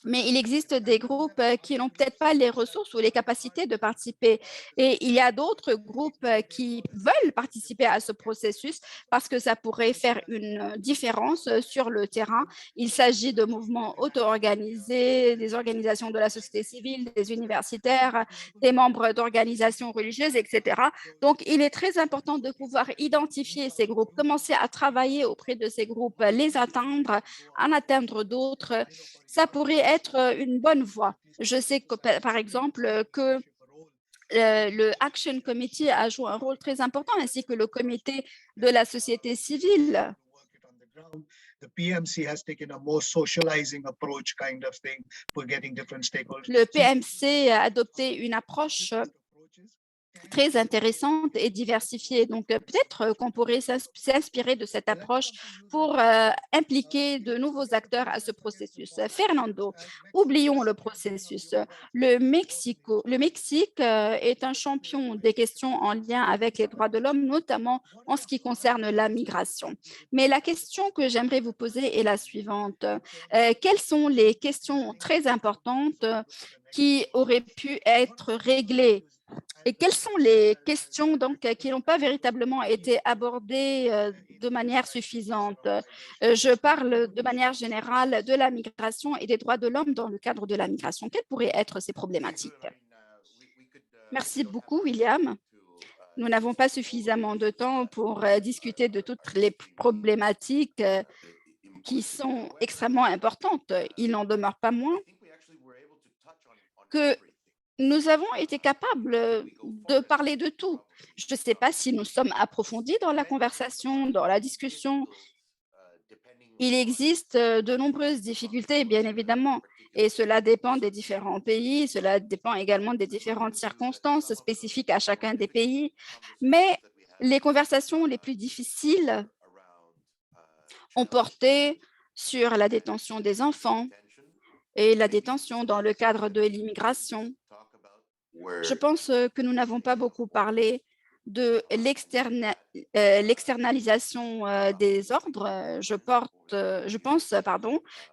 mais il existe des groupes qui n'ont peut-être pas les ressources ou les capacités de participer. Et il y a d'autres groupes qui veulent participer à ce processus parce que ça pourrait faire une différence sur le terrain. Il s'agit de mouvements auto-organisés, des organisations de la société civile, des universitaires, des membres d'organisations religieuses, etc. Donc, il est très important de pouvoir identifier ces groupes, commencer à travailler auprès de ces groupes, les atteindre, en atteindre d'autres. Ça pourrait être une bonne voie. Je sais que, par exemple, que le Action Committee a joué un rôle très important, ainsi que le comité de la société civile. Le PMC a adopté une approche très intéressante et diversifiée. Donc, peut-être qu'on pourrait s'inspirer de cette approche pour impliquer de nouveaux acteurs à ce processus. Fernando, oublions le processus. Le Mexique est un champion des questions en lien avec les droits de l'homme, notamment en ce qui concerne la migration. Mais la question que j'aimerais vous poser est la suivante. Quelles sont les questions très importantes qui auraient pu être réglées? Et quelles sont les questions donc, qui n'ont pas véritablement été abordées de manière suffisante? Je parle de manière générale de la migration et des droits de l'homme dans le cadre de la migration. Quelles pourraient être ces problématiques? Merci beaucoup, William. Nous n'avons pas suffisamment de temps pour discuter de toutes les problématiques qui sont extrêmement importantes. Il n'en demeure pas moins que nous avons été capables de parler de tout. Je ne sais pas si nous sommes approfondis dans la conversation, dans la discussion. Il existe de nombreuses difficultés, bien évidemment, et cela dépend des différents pays, cela dépend également des différentes circonstances spécifiques à chacun des pays. Mais les conversations les plus difficiles ont porté sur la détention des enfants et la détention dans le cadre de l'immigration. Je pense que nous n'avons pas beaucoup parlé de l'externalisation des ordres. Je pense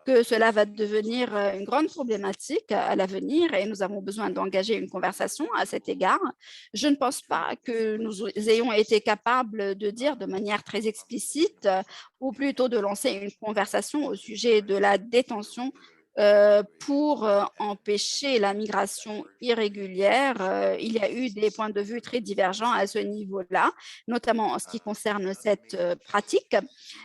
que cela va devenir une grande problématique à l'avenir et nous avons besoin d'engager une conversation à cet égard. Je ne pense pas que nous ayons été capables de dire de manière très explicite ou plutôt de lancer une conversation au sujet de la détention pour empêcher la migration irrégulière. Il y a eu des points de vue très divergents à ce niveau-là, notamment en ce qui concerne cette pratique.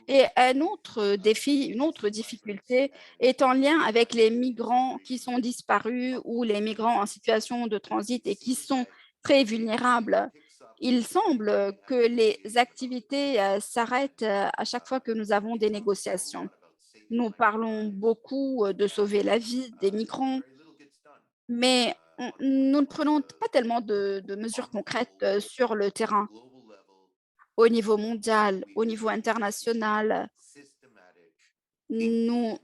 Et un autre défi, une autre difficulté est en lien avec les migrants qui sont disparus ou les migrants en situation de transit et qui sont très vulnérables. Il semble que les activités s'arrêtent à chaque fois que nous avons des négociations. Nous parlons beaucoup de sauver la vie des migrants, mais nous ne prenons pas tellement de mesures concrètes sur le terrain, au niveau mondial, au niveau international. Nous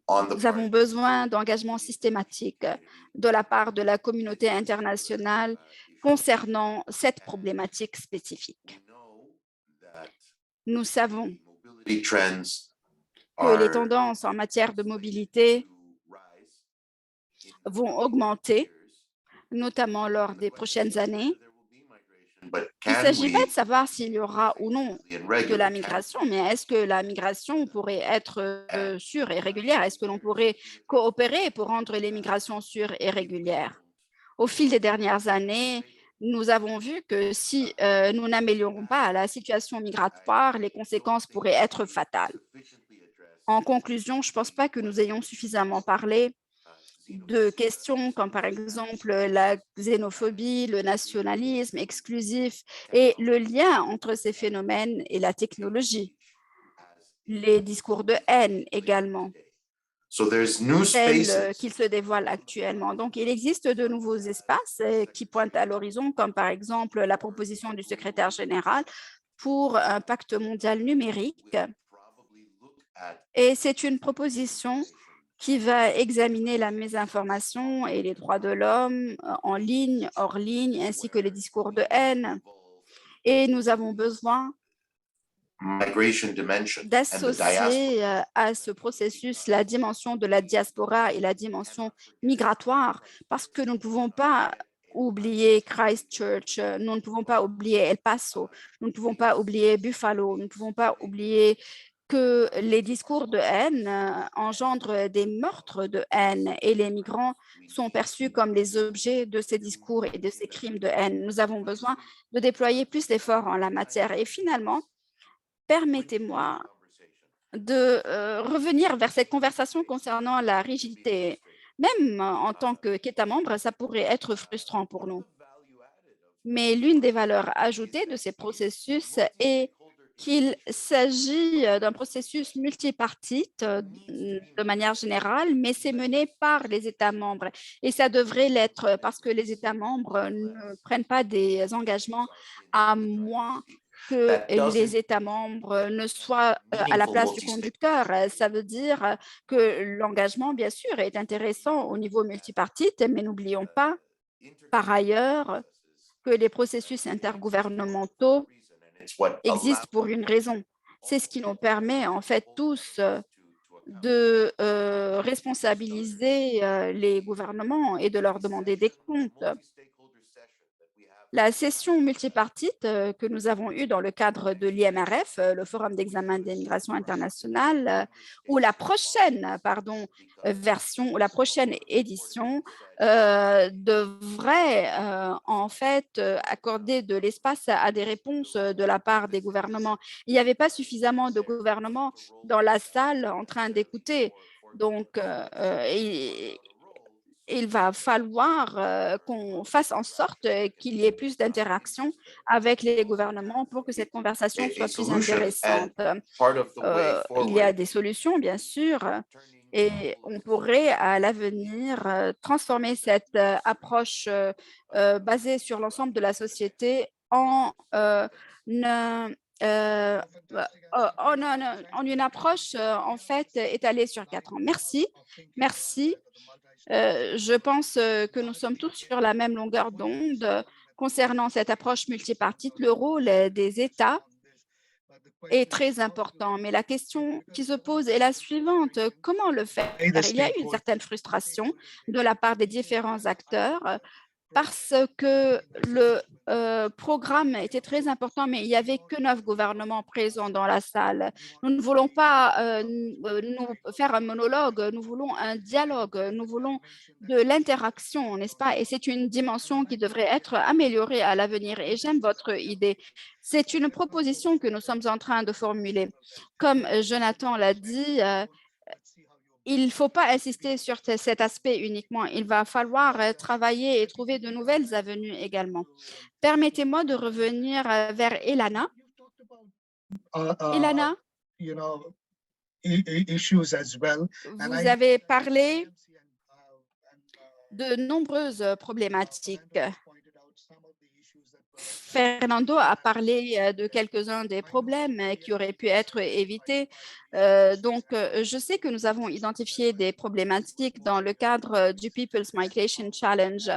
avons besoin d'engagements systématiques de la part de la communauté internationale concernant cette problématique spécifique. Nous savons que les tendances en matière de mobilité vont augmenter, notamment lors des prochaines années. Il ne s'agit pas de savoir s'il y aura ou non de la migration, mais est-ce que la migration pourrait être sûre et régulière? Est-ce que l'on pourrait coopérer pour rendre les migrations sûres et régulières? Au fil des dernières années, nous avons vu que si nous n'améliorons pas la situation migratoire, les conséquences pourraient être fatales. En conclusion, je ne pense pas que nous ayons suffisamment parlé de questions comme par exemple la xénophobie, le nationalisme exclusif et le lien entre ces phénomènes et la technologie. Les discours de haine également, tels qu'ils se dévoilent actuellement. Donc, il existe de nouveaux espaces qui pointent à l'horizon, comme par exemple la proposition du secrétaire général pour un pacte mondial numérique. Et c'est une proposition qui va examiner la mésinformation et les droits de l'homme en ligne, hors ligne, ainsi que les discours de haine. Et nous avons besoin d'associer à ce processus la dimension de la diaspora et la dimension migratoire, parce que nous ne pouvons pas oublier Christchurch, nous ne pouvons pas oublier El Paso, nous ne pouvons pas oublier Buffalo, nous ne pouvons pas oublier que les discours de haine engendrent des meurtres de haine et les migrants sont perçus comme les objets de ces discours et de ces crimes de haine. Nous avons besoin de déployer plus d'efforts en la matière. Et finalement, permettez-moi de revenir vers cette conversation concernant la rigidité. Même en tant qu'État membre, ça pourrait être frustrant pour nous. Mais l'une des valeurs ajoutées de ces processus est qu'il s'agit d'un processus multipartite de manière générale, mais c'est mené par les États membres. Et ça devrait l'être parce que les États membres ne prennent pas des engagements à moins que les États membres ne soient à la place du conducteur. Ça veut dire que l'engagement, bien sûr, est intéressant au niveau multipartite, mais n'oublions pas, par ailleurs, que les processus intergouvernementaux existent pour une raison. C'est ce qui nous permet, en fait, tous de responsabiliser les gouvernements et de leur demander des comptes. La session multipartite que nous avons eue dans le cadre de l'IMRF, le Forum d'examen des migrations internationales, ou la prochaine, version ou la prochaine édition devrait en fait accorder de l'espace à des réponses de la part des gouvernements. Il n'y avait pas suffisamment de gouvernements dans la salle en train d'écouter. Donc, il va falloir qu'on fasse en sorte qu'il y ait plus d'interaction avec les gouvernements pour que cette conversation soit plus intéressante. Il y a des solutions, bien sûr, et on pourrait à l'avenir transformer cette approche basée sur l'ensemble de la société en une approche en fait étalée sur 4 ans. Merci. Merci. Je pense que nous sommes tous sur la même longueur d'onde concernant cette approche multipartite. Le rôle des États est très important, mais la question qui se pose est la suivante. Comment le faire? Il y a eu une certaine frustration de la part des différents acteurs parce que le programme était très important, mais il n'y avait que 9 gouvernements présents dans la salle. Nous ne voulons pas nous faire un monologue, nous voulons un dialogue, nous voulons de l'interaction, n'est-ce pas? Et c'est une dimension qui devrait être améliorée à l'avenir. Et j'aime votre idée. C'est une proposition que nous sommes en train de formuler. Comme Jonathan l'a dit, il ne faut pas insister sur cet aspect uniquement. Il va falloir travailler et trouver de nouvelles avenues également. Permettez-moi de revenir vers Elana. Elana, issues as well. vous avez parlé de nombreuses problématiques. Fernando a parlé de quelques-uns des problèmes qui auraient pu être évités. Donc, je sais que nous avons identifié des problématiques dans le cadre du People's Migration Challenge,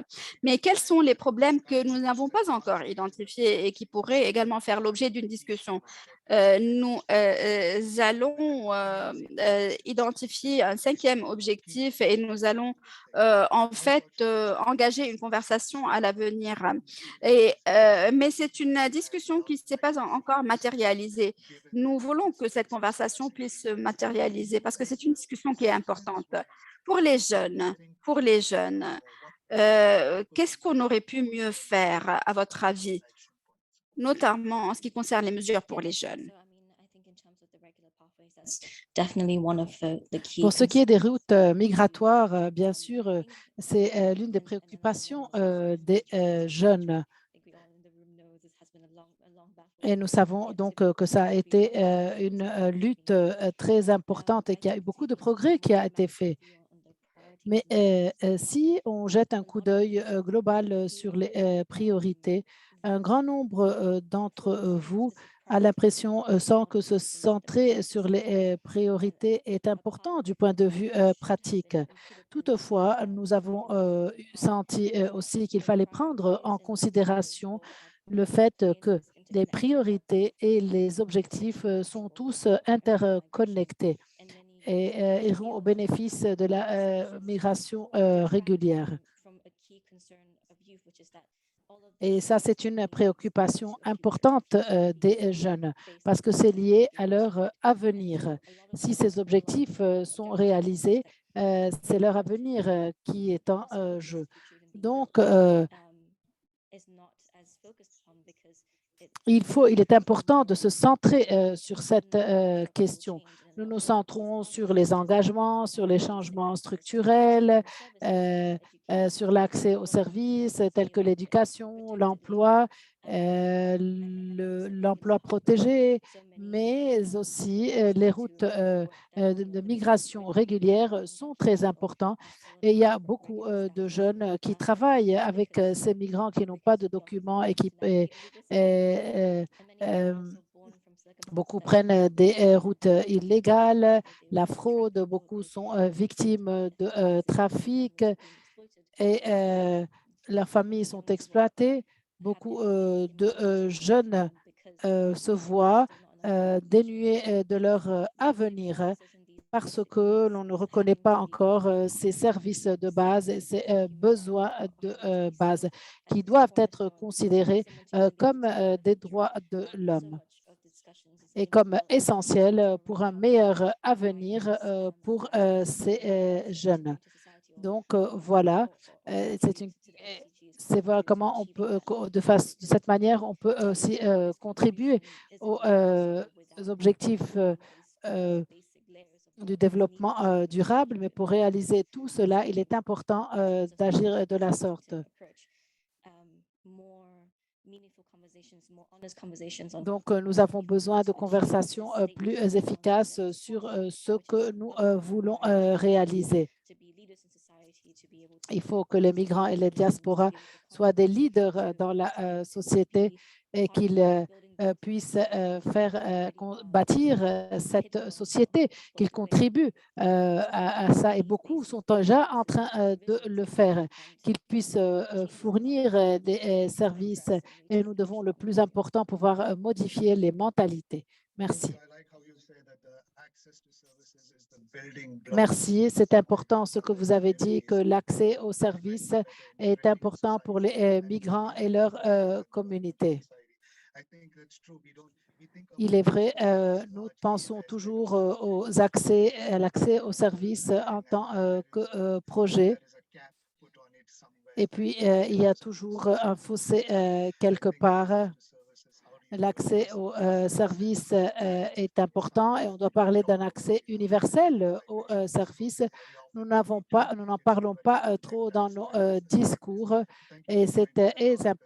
mais quels sont les problèmes que nous n'avons pas encore identifiés et qui pourraient également faire l'objet d'une discussion? Nous allons identifier un 5e objectif et nous allons en fait engager une conversation à l'avenir. Mais c'est une discussion qui ne s'est pas encore matérialisée. Nous voulons que cette conversation puisse se matérialiser parce que c'est une discussion qui est importante. Pour les jeunes, qu'est-ce qu'on aurait pu mieux faire, à votre avis, notamment en ce qui concerne les mesures pour les jeunes? Pour ce qui est des routes migratoires, bien sûr, c'est l'une des préoccupations des jeunes. Et nous savons donc que ça a été une lutte très importante et qu'il y a eu beaucoup de progrès qui a été fait. Mais si on jette un coup d'œil global sur les priorités, un grand nombre d'entre vous a l'impression, sans que se centrer sur les priorités est important du point de vue pratique. Toutefois, nous avons senti aussi qu'il fallait prendre en considération le fait que les priorités et les objectifs sont tous interconnectés et iront au bénéfice de la migration régulière. Et ça, c'est une préoccupation importante des jeunes parce que c'est lié à leur avenir. Si ces objectifs sont réalisés, c'est leur avenir qui est en jeu. Donc, il est important de se centrer sur cette question. Nous nous centrons sur les engagements, sur les changements structurels, sur l'accès aux services tels que l'éducation, l'emploi, l'emploi protégé, mais aussi les routes de migration régulière sont très importantes. Et il y a beaucoup de jeunes qui travaillent avec ces migrants qui n'ont pas de documents et qui beaucoup prennent des routes illégales, la fraude, beaucoup sont victimes de trafic et leurs familles sont exploitées. Beaucoup de jeunes se voient dénués de leur avenir parce que l'on ne reconnaît pas encore ces services de base et ces besoins de base qui doivent être considérés comme des droits de l'homme et comme essentiels pour un meilleur avenir pour ces jeunes. Donc, voilà, c'est voir comment on peut, de cette manière, on peut aussi contribuer aux objectifs du développement durable, mais pour réaliser tout cela, il est important d'agir de la sorte. Donc, nous avons besoin de conversations plus efficaces sur ce que nous voulons réaliser. Il faut que les migrants et les diasporas soient des leaders dans la société et qu'ils puissent bâtir cette société, qu'ils contribuent à ça. Et beaucoup sont déjà en train de le faire, qu'ils puissent fournir des services. Et nous devons le plus important pouvoir modifier les mentalités. Merci. Merci. C'est important ce que vous avez dit, que l'accès aux services est important pour les migrants et leur communauté. Il est vrai, nous pensons toujours à l'accès aux services en tant que projet. Et puis, il y a toujours un fossé quelque part. L'accès aux services est important et on doit parler d'un accès universel aux services. Nous n'en parlons pas trop dans nos discours et c'est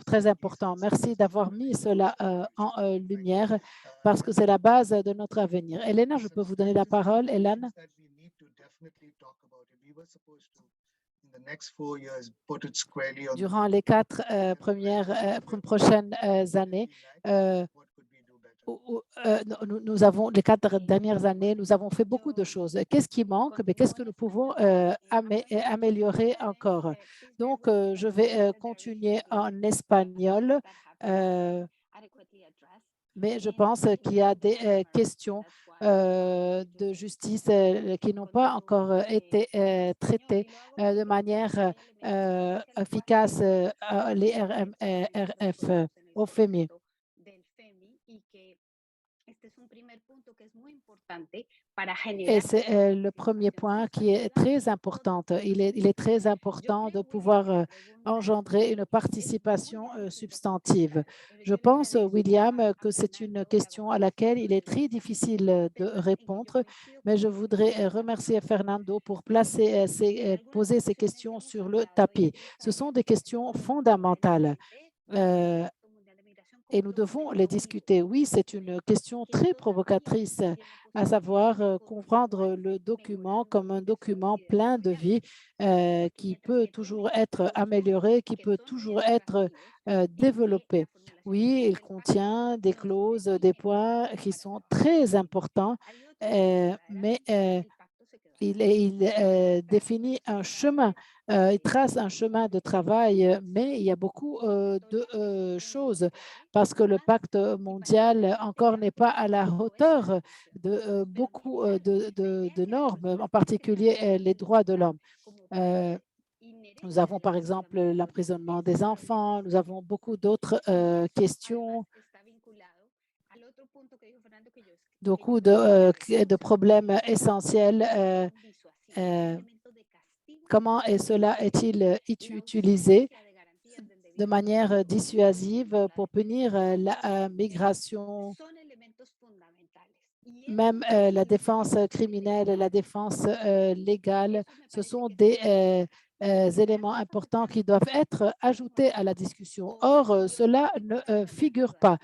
très important. Merci d'avoir mis cela en lumière parce que c'est la base de notre avenir. Elena, je peux vous donner la parole. Hélène. Durant les 4 prochaines années, les 4 dernières années, nous avons fait beaucoup de choses. Qu'est-ce qui manque? Mais qu'est-ce que nous pouvons améliorer encore? Donc, je vais continuer en espagnol, mais je pense qu'il y a des questions de justice qui n'ont pas encore été traitées de manière efficace, les RF au FEMI. Et c'est le premier point qui est très important. Il est très important de pouvoir engendrer une participation substantive. Je pense, William, que c'est une question à laquelle il est très difficile de répondre, mais je voudrais remercier Fernando pour poser ces questions sur le tapis. Ce sont des questions fondamentales. Et nous devons les discuter. Oui, c'est une question très provocatrice, à savoir comprendre le document comme un document plein de vie qui peut toujours être amélioré, qui peut toujours être développé. Oui, il contient des clauses, des points qui sont très importants, mais il définit un chemin, il trace un chemin de travail, mais il y a beaucoup de choses parce que le pacte mondial encore n'est pas à la hauteur de beaucoup de normes, en particulier les droits de l'homme. Nous avons par exemple l'emprisonnement des enfants, nous avons beaucoup d'autres questions. Beaucoup de problèmes essentiels. Comment cela est-il utilisé de manière dissuasive pour punir la migration? Même la défense criminelle, la défense légale, ce sont des éléments importants qui doivent être ajoutés à la discussion. Or, cela ne figure pas.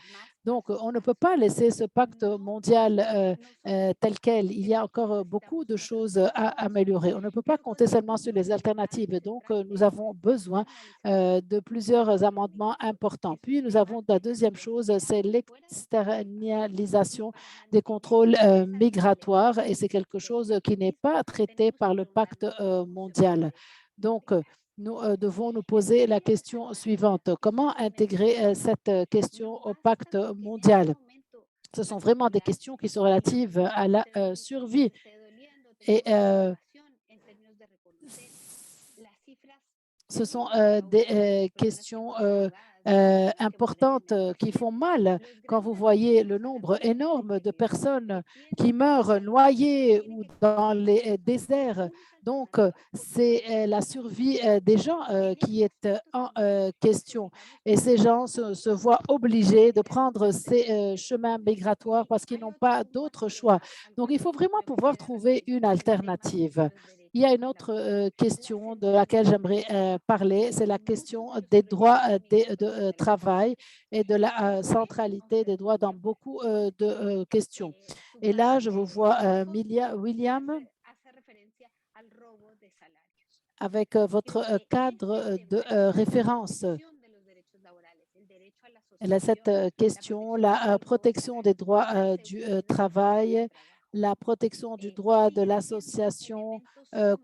Donc, on ne peut pas laisser ce pacte mondial tel quel. Il y a encore beaucoup de choses à améliorer. On ne peut pas compter seulement sur les alternatives. Donc, nous avons besoin de plusieurs amendements importants. Puis, nous avons la deuxième chose, c'est l'externalisation des contrôles migratoires et c'est quelque chose qui n'est pas traité par le pacte mondial. Donc, nous devons nous poser la question suivante. Comment intégrer cette question au pacte mondial? Ce sont vraiment des questions qui sont relatives à la survie. Et ce sont des questions importantes qui font mal quand vous voyez le nombre énorme de personnes qui meurent noyées ou dans les déserts. Donc, c'est la survie des gens qui est en question. Et ces gens se voient obligés de prendre ces chemins migratoires parce qu'ils n'ont pas d'autre choix. Donc, il faut vraiment pouvoir trouver une alternative. Il y a une autre question de laquelle j'aimerais parler, c'est la question des droits de travail et de la centralité des droits dans beaucoup de questions. Et là, je vous vois, William, avec votre cadre de référence. Cette question, la protection des droits du travail, la protection du droit de l'association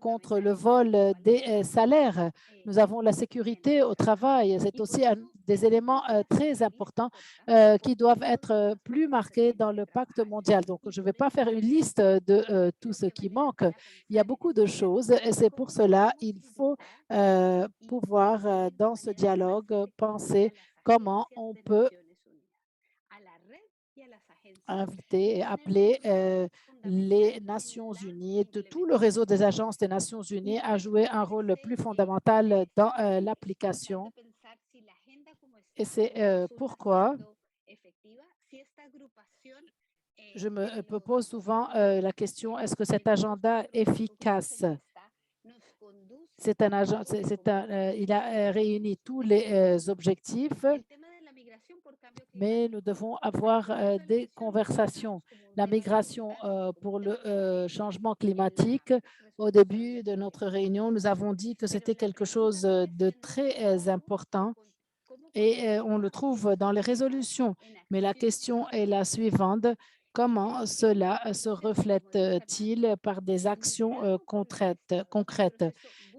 contre le vol des salaires. Nous avons la sécurité au travail. C'est aussi des éléments très importants qui doivent être plus marqués dans le pacte mondial. Donc, je ne vais pas faire une liste de tout ce qui manque. Il y a beaucoup de choses et c'est pour cela qu'il faut pouvoir, dans ce dialogue, penser comment on peut inviter et appeler les Nations unies, de tout le réseau des agences des Nations unies à jouer un rôle plus fondamental dans l'application. Et c'est pourquoi je me pose souvent la question, est-ce que cet agenda est efficace? C'est un agent, il a réuni tous les objectifs, mais nous devons avoir des conversations. La migration pour le changement climatique, au début de notre réunion, nous avons dit que c'était quelque chose de très important et on le trouve dans les résolutions. Mais la question est la suivante. Comment cela se reflète-t-il par des actions concrètes?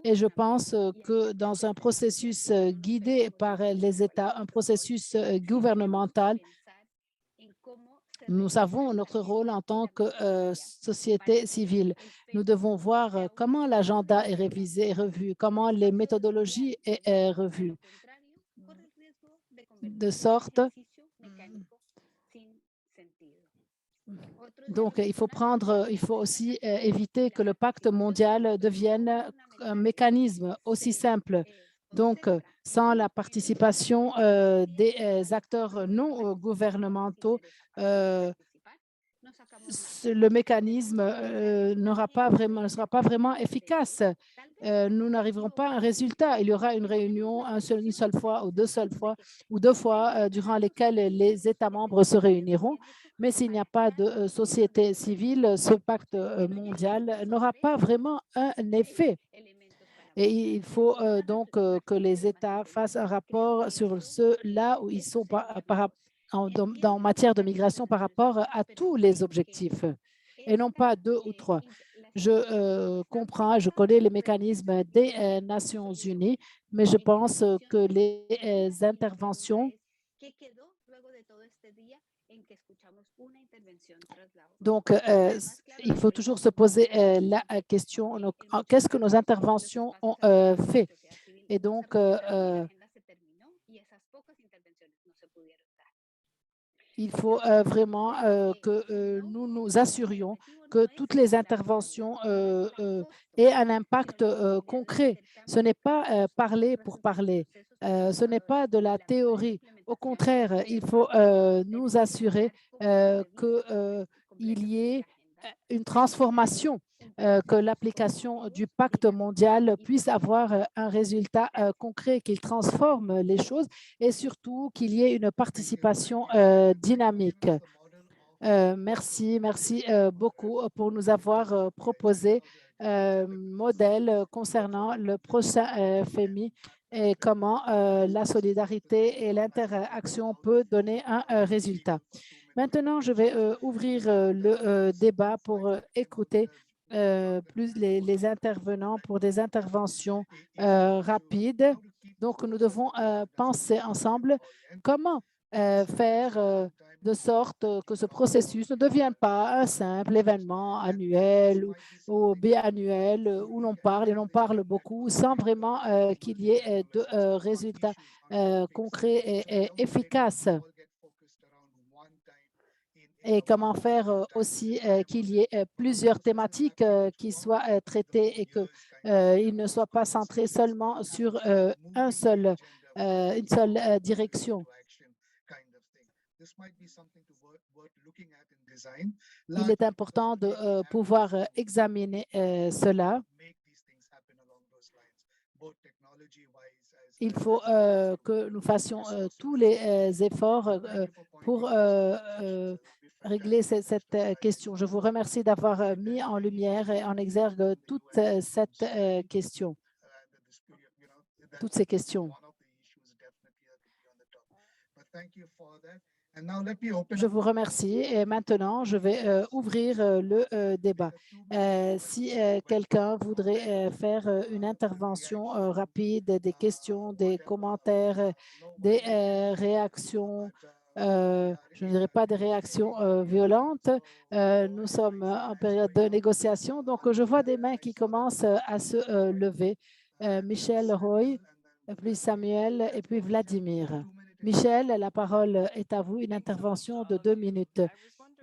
Et je pense que dans un processus guidé par les États, un processus gouvernemental, nous avons notre rôle en tant que société civile. Nous devons voir comment l'agenda est révisé et revu, comment les méthodologies est revues, de sorte. Donc, il faut aussi éviter que le pacte mondial devienne un mécanisme aussi simple. Donc, sans la participation des acteurs non gouvernementaux, le mécanisme ne sera pas vraiment efficace. Nous n'arriverons pas à un résultat. Il y aura une réunion une seule fois ou deux fois durant lesquelles les États membres se réuniront. Mais s'il n'y a pas de société civile, ce pacte mondial n'aura pas vraiment un effet. Et il faut donc que les États fassent un rapport sur là où ils sont en matière de migration par rapport à tous les objectifs et non pas deux ou trois. Je comprends, je connais les mécanismes des Nations unies, mais je pense que les interventions. Donc, il faut toujours se poser la question, qu'est-ce que nos interventions ont fait? Et donc, il faut vraiment que nous nous assurions que toutes les interventions aient un impact concret. Ce n'est pas parler pour parler, ce n'est pas de la théorie. Au contraire, il faut nous assurer qu'il y ait une transformation, que l'application du pacte mondial puisse avoir un résultat concret, qu'il transforme les choses et surtout qu'il y ait une participation dynamique. Merci beaucoup pour nous avoir proposé un modèle concernant le prochain FMI et comment la solidarité et l'interaction peut donner un résultat. Maintenant, je vais ouvrir le débat pour écouter plus les intervenants pour des interventions rapides. Donc, nous devons penser ensemble comment faire de sorte que ce processus ne devienne pas un simple événement annuel ou biannuel où l'on parle et l'on parle beaucoup sans vraiment qu'il y ait de résultats concrets et efficaces. Et comment faire aussi qu'il y ait plusieurs thématiques qui soient traitées et qu'il ne soit pas centré seulement sur une seule direction. Il est important de pouvoir examiner cela. Il faut que nous fassions tous les efforts pour régler cette question. Je vous remercie d'avoir mis en lumière et en exergue toute cette question, toutes ces questions. Je vous remercie et maintenant, je vais ouvrir le débat. Si quelqu'un voudrait faire une intervention rapide, des questions, des commentaires, des réactions, je ne dirais pas des réactions violentes. Nous sommes en période de négociation, donc je vois des mains qui commencent à se lever. Michel Roy, puis Samuel et puis Vladimir. Michel, la parole est à vous, une intervention de 2 minutes.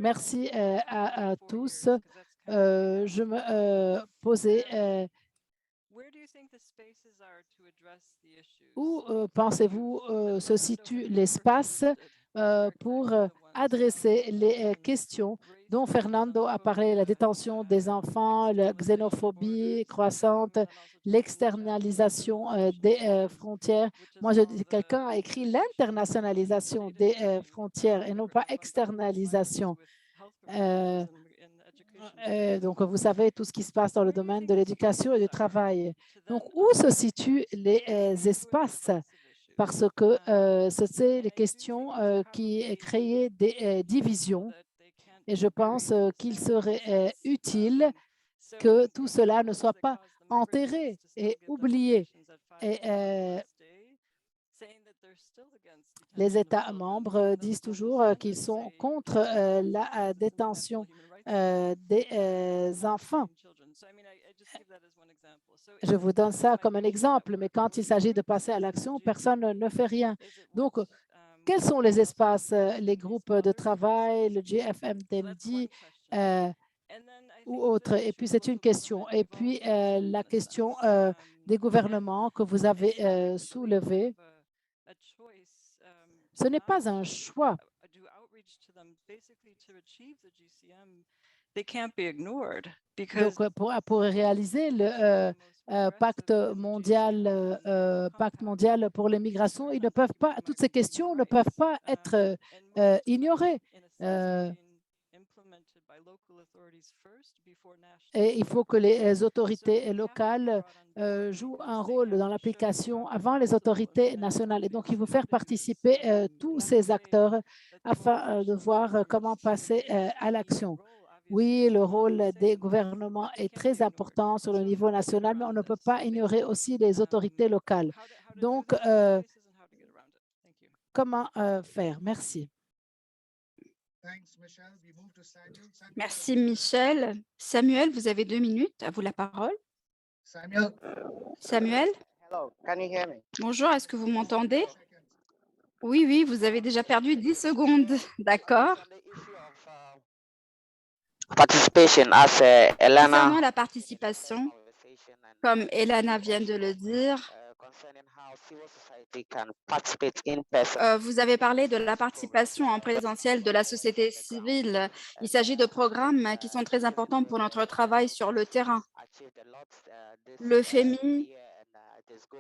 Merci à tous. Je me posais, où pensez-vous se situe l'espace pour adresser les questions dont Fernando a parlé, la détention des enfants, la xénophobie croissante, l'externalisation des frontières. Moi, quelqu'un a écrit l'internationalisation des frontières et non pas externalisation. Donc, vous savez tout ce qui se passe dans le domaine de l'éducation et du travail. Donc, où se situent les espaces? Parce que ce sont les questions qui créent des divisions. Et je pense qu'il serait utile que tout cela ne soit pas enterré et oublié. Et les États membres disent toujours qu'ils sont contre la détention des enfants. Je vous donne ça comme un exemple, mais quand il s'agit de passer à l'action, personne ne fait rien. Donc, quels sont les espaces, les groupes de travail, le GFMDMD ou autres? Et puis, c'est une question. Et puis, la question des gouvernements que vous avez soulevée. Ce n'est pas un choix. Donc, pour réaliser le pacte mondial pour les migrations, ils ne peuvent pas, toutes ces questions ne peuvent pas être ignorées. Et il faut que les autorités locales jouent un rôle dans l'application avant les autorités nationales. Et donc, il faut faire participer tous ces acteurs afin de voir comment passer à l'action. Oui, le rôle des gouvernements est très important sur le niveau national, mais on ne peut pas ignorer aussi les autorités locales. Donc, comment faire? Merci. Merci, Michel. Samuel, vous avez 2 minutes. À vous la parole. Samuel? Bonjour, est-ce que vous m'entendez? Oui, oui, vous avez déjà perdu 10 secondes. D'accord. Concernant la participation, comme Elana vient de le dire, vous avez parlé de la participation en présentiel de la société civile. Il s'agit de programmes qui sont très importants pour notre travail sur le terrain. Le FEMI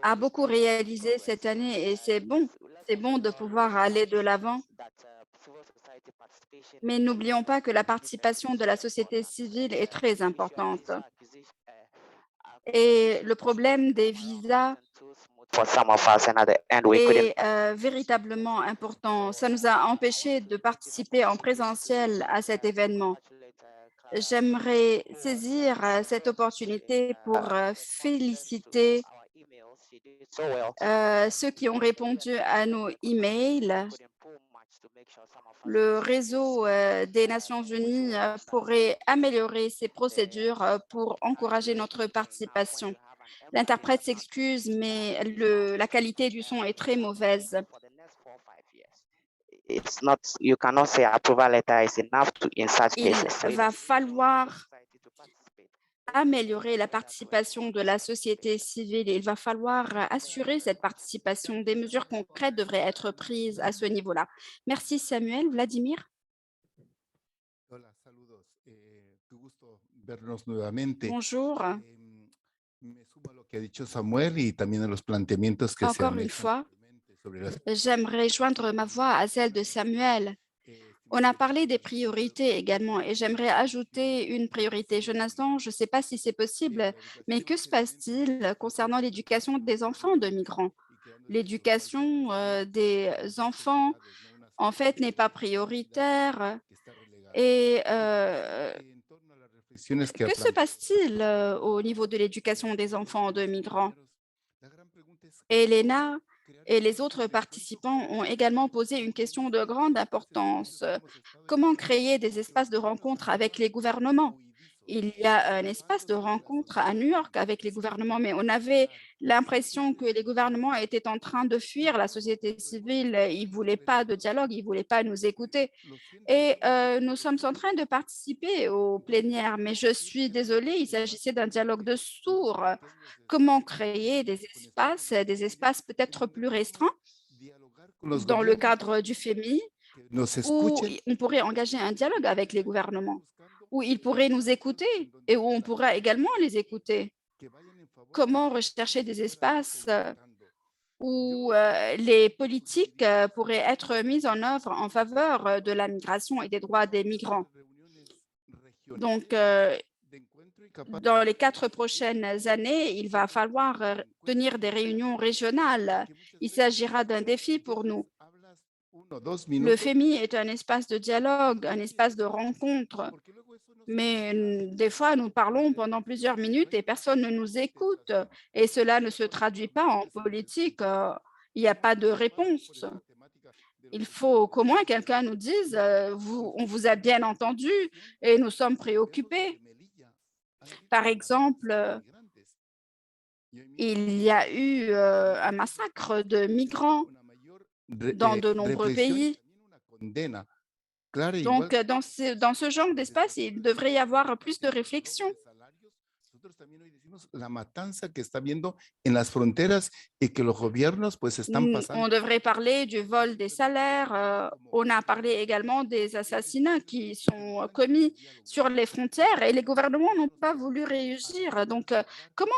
a beaucoup réalisé cette année et c'est bon de pouvoir aller de l'avant. Mais n'oublions pas que la participation de la société civile est très importante. Et le problème des visas est véritablement important. Ça nous a empêchés de participer en présentiel à cet événement. J'aimerais saisir cette opportunité pour féliciter ceux qui ont répondu à nos emails. Le réseau des Nations Unies pourrait améliorer ses procédures pour encourager notre participation. L'interprète s'excuse, mais la qualité du son est très mauvaise. You cannot say approval letter is enough in such Il cases. So va falloir améliorer la participation de la société civile. Il va falloir assurer cette participation. Des mesures concrètes devraient être prises à ce niveau-là. Merci Samuel. Vladimir? Hola, saludos. Qué gusto vernos nuevamente. Bonjour. Me sumo a lo que ha dicho Samuel y también a los planteamientos que se Encore han une hecho fois, anteriormente sobre las j'aimerais joindre ma voix à celle de Samuel. On a parlé des priorités également et j'aimerais ajouter une priorité. Jonathan, je ne sais pas si c'est possible, mais que se passe-t-il concernant l'éducation des enfants de migrants? L'éducation des enfants, en fait, n'est pas prioritaire. Et que se passe-t-il au niveau de l'éducation des enfants de migrants? Elena et les autres participants ont également posé une question de grande importance. Comment créer des espaces de rencontre avec les gouvernements? Il y a un espace de rencontre à New York avec les gouvernements, mais on avait l'impression que les gouvernements étaient en train de fuir la société civile. Ils ne voulaient pas de dialogue, ils ne voulaient pas nous écouter. Et nous sommes en train de participer aux plénières, mais je suis désolée, il s'agissait d'un dialogue de sourds. Comment créer des espaces peut-être plus restreints dans le cadre du FEMI, où on pourrait engager un dialogue avec les gouvernements, où ils pourraient nous écouter et où on pourra également les écouter. Comment rechercher des espaces où les politiques pourraient être mises en œuvre en faveur de la migration et des droits des migrants. Donc, dans les 4 prochaines années, il va falloir tenir des réunions régionales. Il s'agira d'un défi pour nous. Le FEMI est un espace de dialogue, un espace de rencontre, mais des fois, nous parlons pendant plusieurs minutes et personne ne nous écoute et cela ne se traduit pas en politique. Il n'y a pas de réponse. Il faut qu'au moins quelqu'un nous dise on vous a bien entendu et nous sommes préoccupés. Par exemple, il y a eu un massacre de migrants dans de nombreux pays. Donc, dans ce genre d'espace, il devrait y avoir plus de réflexion. On devrait parler du vol des salaires. On a parlé également des assassinats qui sont commis sur les frontières et les gouvernements n'ont pas voulu réagir. Donc, comment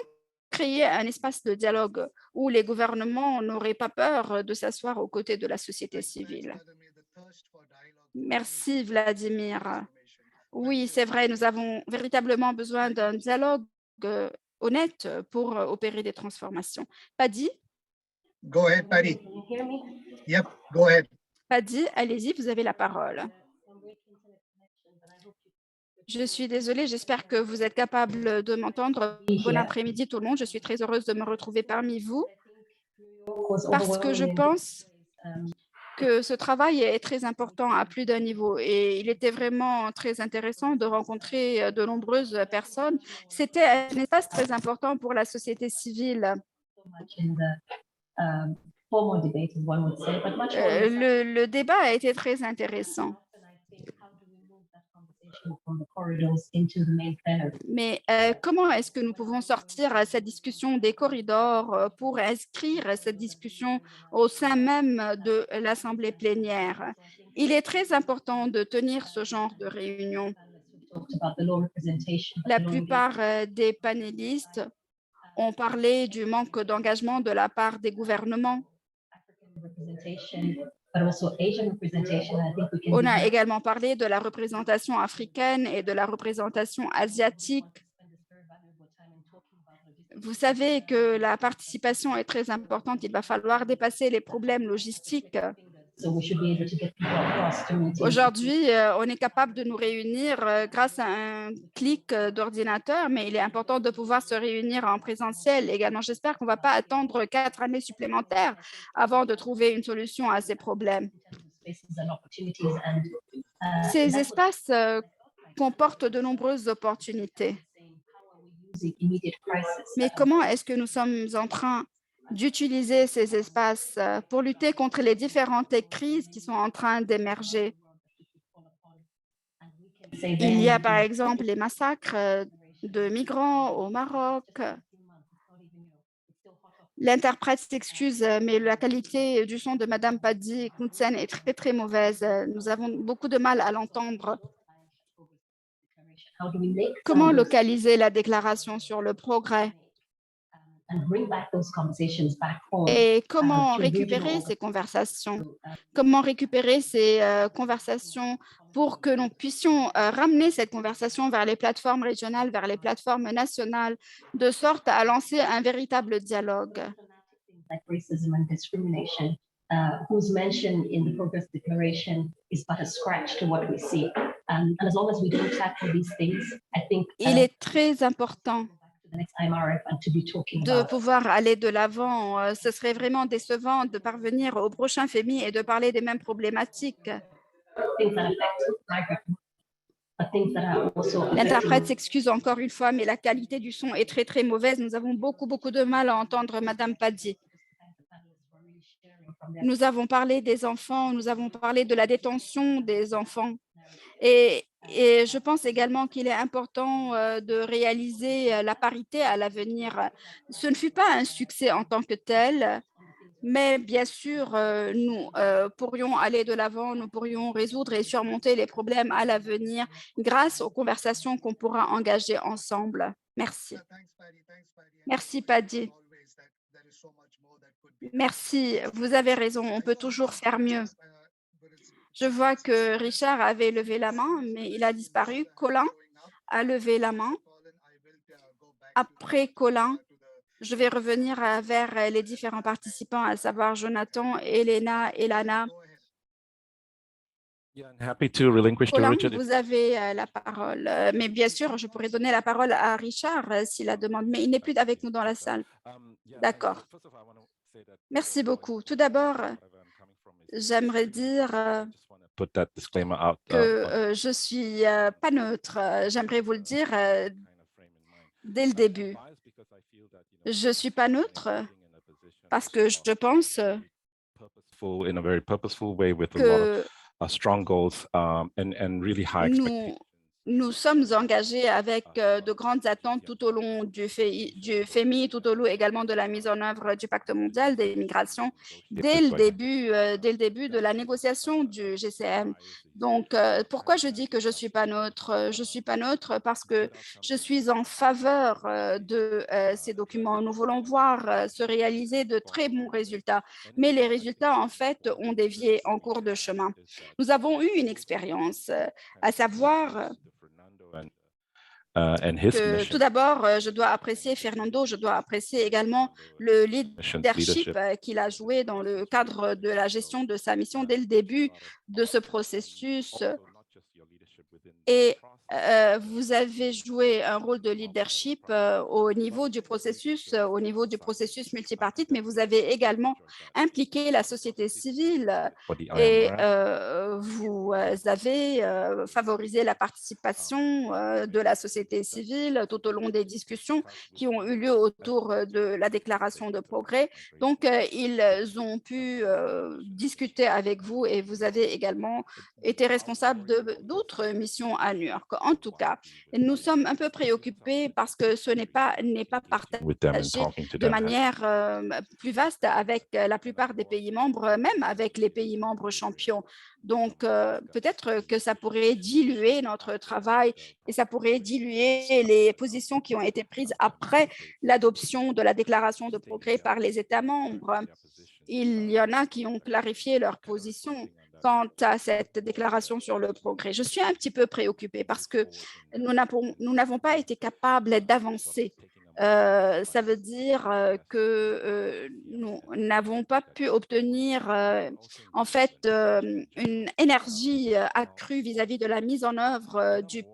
créer un espace de dialogue où les gouvernements n'auraient pas peur de s'asseoir aux côtés de la société civile? Merci, Vladimir. Oui, c'est vrai, nous avons véritablement besoin d'un dialogue honnête pour opérer des transformations. Paddy? Go ahead, Patty. Yep, go ahead. Paddy, allez-y, vous avez la parole. Je suis désolée, j'espère que vous êtes capable de m'entendre. Bon après-midi tout le monde, je suis très heureuse de me retrouver parmi vous parce que je pense que ce travail est très important à plus d'un niveau et il était vraiment très intéressant de rencontrer de nombreuses personnes. C'était un espace très important pour la société civile. Le débat a été très intéressant. Mais comment est-ce que nous pouvons sortir cette discussion des corridors pour inscrire cette discussion au sein même de l'Assemblée plénière? Il est très important de tenir ce genre de réunion. La plupart des panélistes ont parlé du manque d'engagement de la part des gouvernements. On a également parlé de la représentation africaine et de la représentation asiatique. Vous savez que la participation est très importante. Il va falloir dépasser les problèmes logistiques. Aujourd'hui, on est capable de nous réunir grâce à un clic d'ordinateur, mais il est important de pouvoir se réunir en présentiel également. J'espère qu'on ne va pas attendre 4 années supplémentaires avant de trouver une solution à ces problèmes. Ces espaces comportent de nombreuses opportunités. Mais comment est-ce que nous sommes en train d'utiliser ces espaces pour lutter contre les différentes crises qui sont en train d'émerger? Il y a par exemple les massacres de migrants au Maroc. L'interprète s'excuse, mais la qualité du son de Madame Padi Knudsen est très, très mauvaise. Nous avons beaucoup de mal à l'entendre. Comment localiser la déclaration sur le progrès? Et comment récupérer ces conversations? Comment récupérer ces conversations pour que nous puissions ramener cette conversation vers les plateformes régionales, vers les plateformes nationales, de sorte à lancer un véritable dialogue? Who's mentioned in the Progress Declaration is but a scratch to what we see. And as long as we don't tackle these things, I think Il est très important the next IMRF and to be talking de about pouvoir aller de l'avant. Ce serait vraiment décevant de parvenir au prochain FEMI et de parler des mêmes problématiques. things that affect migrant, but things that are also L'interprète affecting s'excuse encore une fois, mais la qualité du son est très, très mauvaise. Nous avons beaucoup, beaucoup de mal à entendre Madame Padi. Nous avons parlé des enfants, nous avons parlé de la détention des enfants. Et je pense également qu'il est important de réaliser la parité à l'avenir. Ce ne fut pas un succès en tant que tel, mais bien sûr, nous pourrions aller de l'avant, nous pourrions résoudre et surmonter les problèmes à l'avenir grâce aux conversations qu'on pourra engager ensemble. Merci. Merci, Padi. Merci, vous avez raison, on peut toujours faire mieux. Je vois que Richard avait levé la main, mais il a disparu. Colin a levé la main. Après Colin, je vais revenir vers les différents participants, à savoir Jonathan, Elena, Elana. Colin, vous avez la parole. Mais bien sûr, je pourrais donner la parole à Richard s'il la demande, mais il n'est plus avec nous dans la salle. D'accord. Merci beaucoup. Tout d'abord, j'aimerais dire que je ne suis pas neutre. J'aimerais vous le dire dès le début. Je ne suis pas neutre parce que je pense que nous sommes engagés avec de grandes attentes tout au long du FEMI, tout au long également de la mise en œuvre du Pacte mondial des migrations dès le début de la négociation du GCM. Donc, pourquoi je dis que je ne suis pas neutre? Je ne suis pas neutre parce que je suis en faveur de ces documents. Nous voulons voir se réaliser de très bons résultats, mais les résultats, en fait, ont dévié en cours de chemin. Nous avons eu une expérience, à savoir que tout d'abord, je dois apprécier Fernando, je dois apprécier également le leadership qu'il a joué dans le cadre de la gestion de sa mission dès le début de ce processus. Et vous avez joué un rôle de leadership au niveau du processus multipartite, mais vous avez également impliqué la société civile et vous avez favorisé la participation de la société civile tout au long des discussions qui ont eu lieu autour de la déclaration de progrès. Donc, ils ont pu discuter avec vous et vous avez également été responsable d'autres missions à New York. En tout cas, nous sommes un peu préoccupés parce que ce n'est pas partagé de manière plus vaste avec la plupart des pays membres, même avec les pays membres champions. Donc, peut-être que ça pourrait diluer notre travail et ça pourrait diluer les positions qui ont été prises après l'adoption de la déclaration de progrès par les États membres. Il y en a qui ont clarifié leur position quant à cette déclaration sur le progrès. Je suis un petit peu préoccupée parce que nous n'avons pas été capables d'avancer. Ça veut dire que nous n'avons pas pu obtenir en fait une énergie accrue vis-à-vis de la mise en œuvre du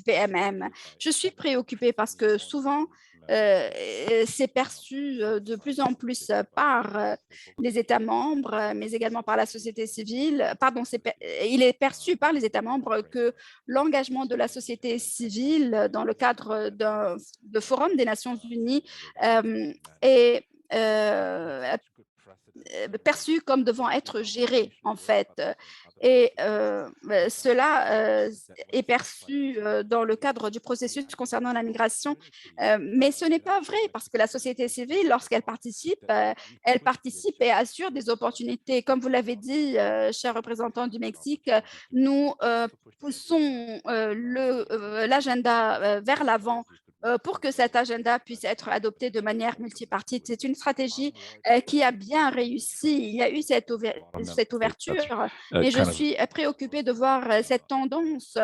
PMM. Je suis préoccupée parce que souvent, c'est perçu de plus en plus par les États membres, mais également par la société civile. Pardon, il est perçu par les États membres que l'engagement de la société civile dans le cadre de Forum des Nations Unies est perçu comme devant être géré, en fait. Et cela est perçu dans le cadre du processus concernant la migration, mais ce n'est pas vrai parce que la société civile, lorsqu'elle participe et assure des opportunités. Comme vous l'avez dit, cher représentant du Mexique, nous poussons l'agenda vers l'avant pour que cet agenda puisse être adopté de manière multipartite. C'est une stratégie qui a bien réussi. Il y a eu cette ouverture, mais je suis préoccupée de voir cette tendance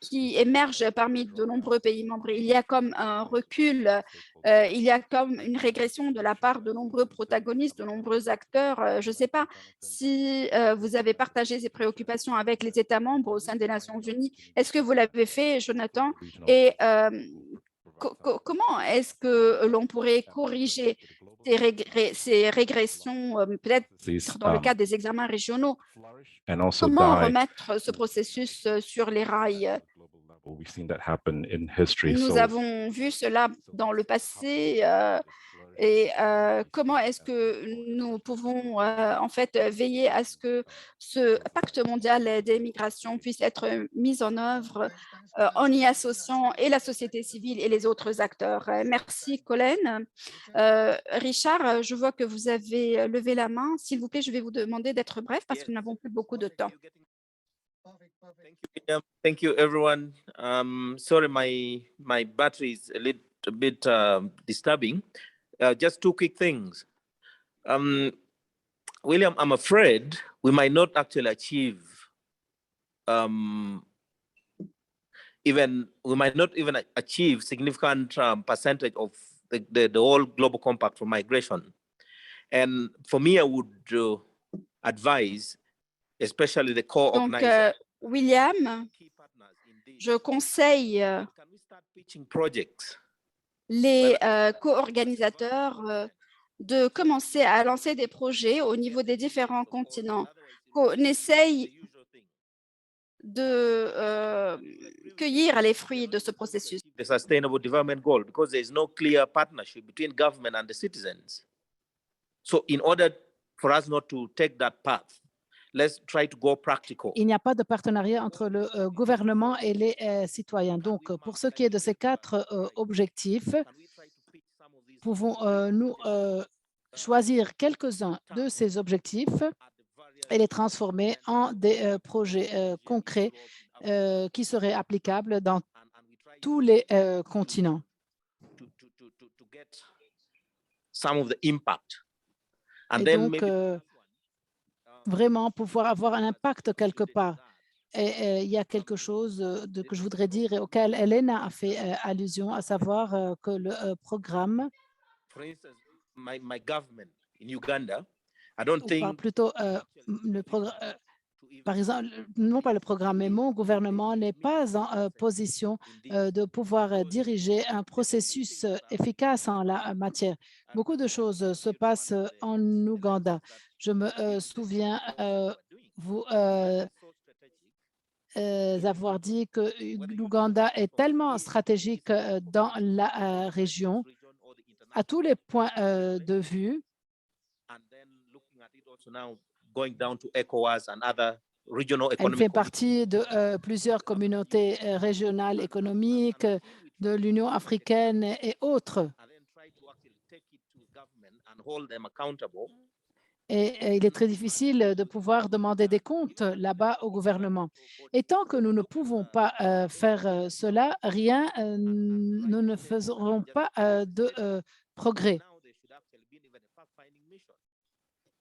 qui émerge parmi de nombreux pays membres. Il y a comme un recul, il y a comme une régression de la part de nombreux protagonistes, de nombreux acteurs. Je ne sais pas si vous avez partagé ces préoccupations avec les États membres au sein des Nations Unies. Est-ce que vous l'avez fait, Jonathan? Et comment est-ce que l'on pourrait corriger ces régressions, peut-être dans le cadre des examens régionaux? Comment remettre ce processus sur les rails? Nous avons vu cela dans le passé et comment est-ce que nous pouvons en fait veiller à ce que ce pacte mondial des migrations puisse être mis en œuvre en y associant et la société civile et les autres acteurs. Merci, Colin. Richard, je vois que vous avez levé la main. S'il vous plaît, je vais vous demander d'être bref parce que nous n'avons plus beaucoup de temps. Thank you, everyone. Sorry, my battery is a little bit disturbing. Just two quick things. William, I'm afraid we might not actually achieve we might not even achieve significant percentage of the whole global compact for migration. And for me, I would advise, especially the core organizers. William, je conseille les co-organisateurs de commencer à lancer des projets au niveau des différents continents, qu'on essaye de cueillir les fruits de ce processus. The Sustainable Development Goal, because there is no clear partnership between government and the citizens. So in order for us not to take that path, let's try to go practical. Il n'y a pas de partenariat entre le gouvernement et les citoyens. Donc, pour ce qui est de ces 4 objectifs, pouvons-nous choisir quelques-uns de ces objectifs et les transformer en des projets concrets qui seraient applicables dans tous les continents. Et donc, vraiment pouvoir avoir un impact quelque part. Et il y a quelque chose que je voudrais dire et auquel Elena a fait allusion, à savoir que le programme, par exemple, non pas le programme, mais mon gouvernement n'est pas en position de pouvoir diriger un processus efficace en la matière. Beaucoup de choses se passent en Ouganda. Je me souviens vous avoir dit que l'Ouganda est tellement stratégique dans la région à tous les points de vue. Elle fait partie de plusieurs communautés régionales économiques, de l'Union africaine et autres. Et il est très difficile de pouvoir demander des comptes là-bas au gouvernement. Et tant que nous ne pouvons pas faire cela, nous ne ferons pas de progrès.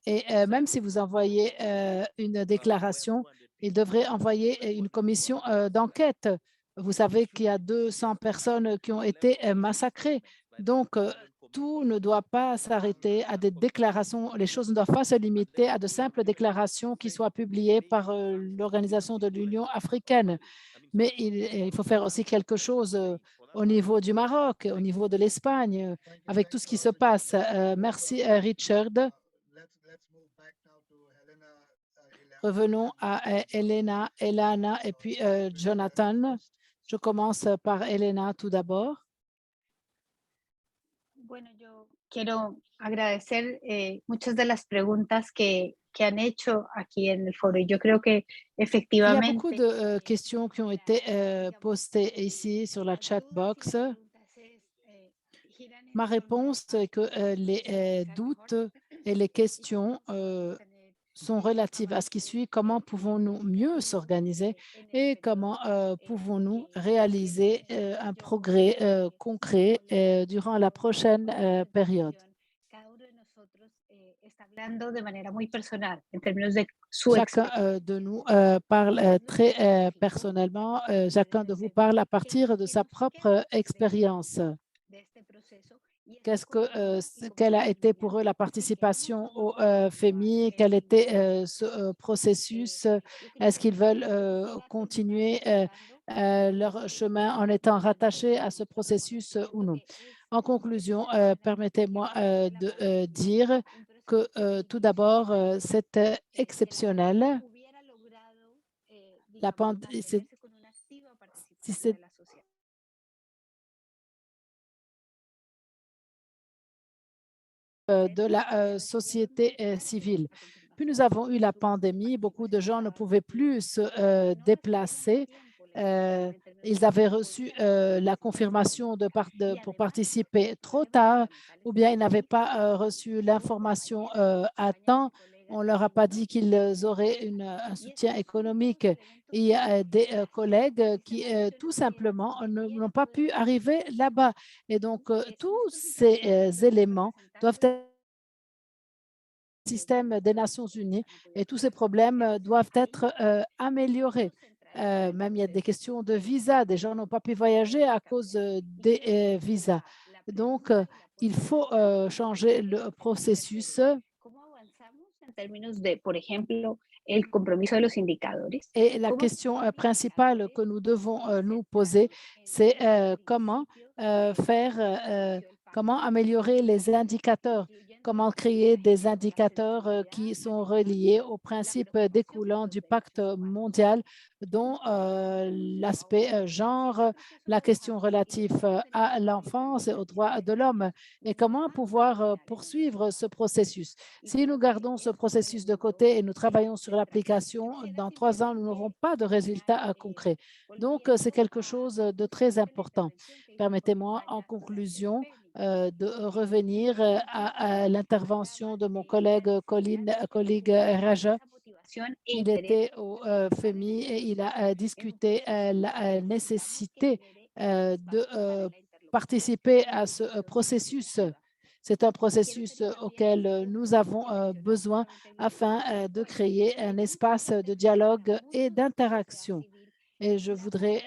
Et même si vous envoyez une déclaration, il devrait envoyer une commission d'enquête. Vous savez qu'il y a 200 personnes qui ont été massacrées. Donc, tout ne doit pas s'arrêter à des déclarations. Les choses ne doivent pas se limiter à de simples déclarations qui soient publiées par l'Organisation de l'Union africaine. Mais il faut faire aussi quelque chose au niveau du Maroc, au niveau de l'Espagne, avec tout ce qui se passe. Merci, Richard. Let's move back now to Helena. Revenons à Elena, Elana et puis Jonathan. Je commence par Elena tout d'abord. Bueno, yo quiero agradecer muchas de las preguntas que han hecho aquí en el foro. Y yo creo que Il y a efectivamente beaucoup de questions qui ont été postées ici sur la chat box. Ma réponse est que les doutes et les questions sont relatives à ce qui suit. Comment pouvons-nous mieux s'organiser et comment pouvons-nous réaliser un progrès concret durant la prochaine période? Chacun de nous parle très personnellement. Chacun de vous parle à partir de sa propre expérience. Quelle a été pour eux la participation au FEMI? Quel était ce processus? Est-ce qu'ils veulent continuer leur chemin en étant rattachés à ce processus ou non? En conclusion, permettez-moi de dire que tout d'abord, c'est exceptionnel. Si c'est de la société civile. Puis nous avons eu la pandémie, beaucoup de gens ne pouvaient plus se déplacer. Ils avaient reçu la confirmation pour participer trop tard ou bien ils n'avaient pas reçu l'information à temps. On ne leur a pas dit qu'ils auraient un soutien économique. Il y a des collègues qui tout simplement n'ont pas pu arriver là-bas. Et donc, tous ces éléments doivent être système des Nations unies et tous ces problèmes doivent être améliorés. Même il y a des questions de visa. Des gens n'ont pas pu voyager à cause des visas. Donc, il faut changer le processus. Et la question principale que nous devons nous poser, c'est comment comment améliorer les indicateurs, comment créer des indicateurs qui sont reliés aux principes découlant du pacte mondial, dont l'aspect genre, la question relative à l'enfance et aux droits de l'homme, et comment pouvoir poursuivre ce processus. Si nous gardons ce processus de côté et nous travaillons sur l'application, dans 3 ans, nous n'aurons pas de résultats concrets. Donc, c'est quelque chose de très important. Permettez-moi, en conclusion, de revenir à l'intervention de mon collègue Raja. Il était au FEMI et il a discuté la nécessité de participer à ce processus. C'est un processus auquel nous avons besoin afin de créer un espace de dialogue et d'interaction. Et je voudrais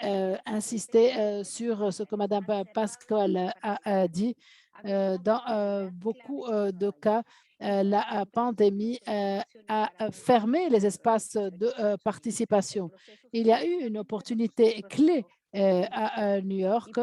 insister sur ce que Mme Pascal a dit. Dans beaucoup de cas, la pandémie a fermé les espaces de participation. Il y a eu une opportunité clé à New York,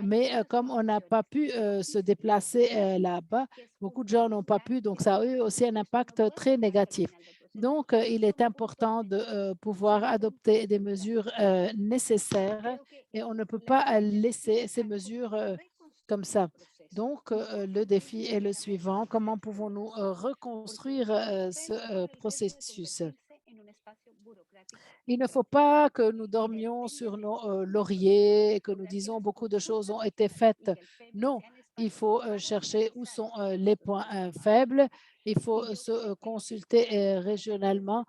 mais comme on n'a pas pu se déplacer là-bas, beaucoup de gens n'ont pas pu, donc ça a eu aussi un impact très négatif. Donc, il est important de pouvoir adopter des mesures nécessaires et on ne peut pas laisser ces mesures comme ça. Donc, le défi est le suivant. Comment pouvons-nous reconstruire ce processus? Il ne faut pas que nous dormions sur nos lauriers et que nous disons beaucoup de choses ont été faites. Non, il faut chercher où sont les points faibles. Il faut se consulter régionalement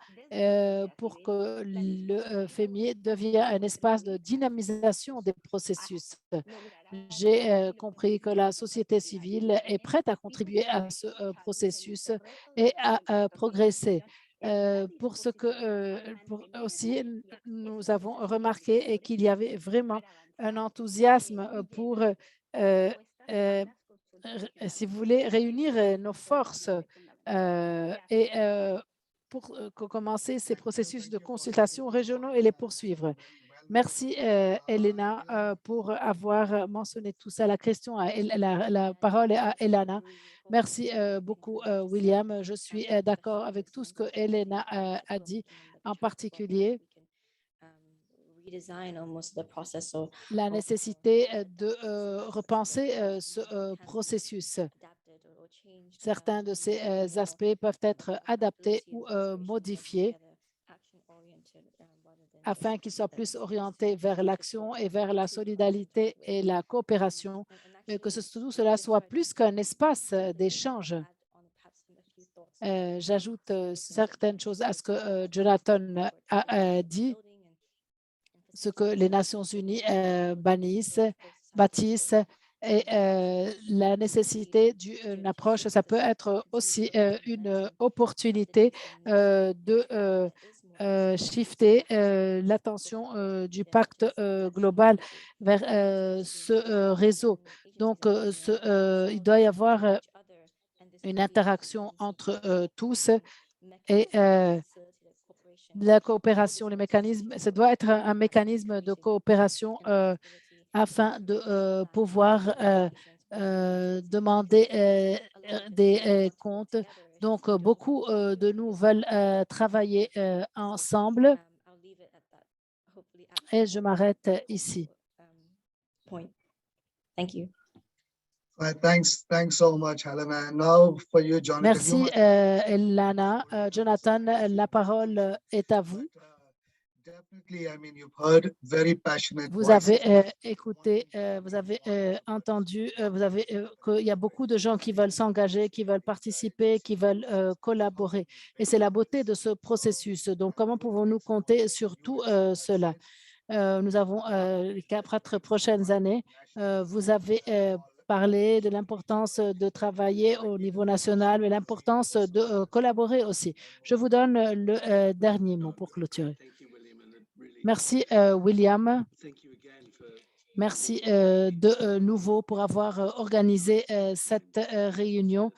pour que le FEMI devienne un espace de dynamisation des processus. J'ai compris que la société civile est prête à contribuer à ce processus et à progresser. Pour ce que aussi nous avons remarqué et qu'il y avait vraiment un enthousiasme pour, si vous voulez, réunir nos forces et pour commencer ces processus de consultation régionaux et les poursuivre. Merci, Elena, pour avoir mentionné tout ça. La parole est à Elena. Merci beaucoup, William. Je suis d'accord avec tout ce que Elena a dit, en particulier la nécessité de repenser ce processus. Certains de ces aspects peuvent être adaptés ou modifiés afin qu'ils soient plus orientés vers l'action et vers la solidarité et la coopération, et que tout cela soit plus qu'un espace d'échange. J'ajoute certaines choses à ce que Jonathan a dit, ce que les Nations unies bâtissent, et la nécessité d'une approche, ça peut être aussi une opportunité de shifter l'attention du pacte global vers ce réseau. Donc, il doit y avoir une interaction entre tous et la coopération, les mécanismes, ça doit être un mécanisme de coopération afin de pouvoir demander des comptes. Donc, beaucoup de nous veulent travailler ensemble et je m'arrête ici. Thank you. Thanks so much, Helena. Now for you, Jonathan. Merci, Elana. Jonathan, la parole est à vous. Definitely, I mean, you've heard very passionate Vous voices. avez écouté, vous avez entendu, qu'il y a beaucoup de gens qui veulent s'engager, qui veulent participer, qui veulent collaborer. Et c'est la beauté de ce processus. Donc, comment pouvons-nous compter sur tout cela? Nous avons les 4 prochaines années. Vous avez parlé de l'importance de travailler au niveau national, mais l'importance de collaborer aussi. Je vous donne le dernier mot pour clôturer. Merci, William. Merci de nouveau pour avoir organisé cette réunion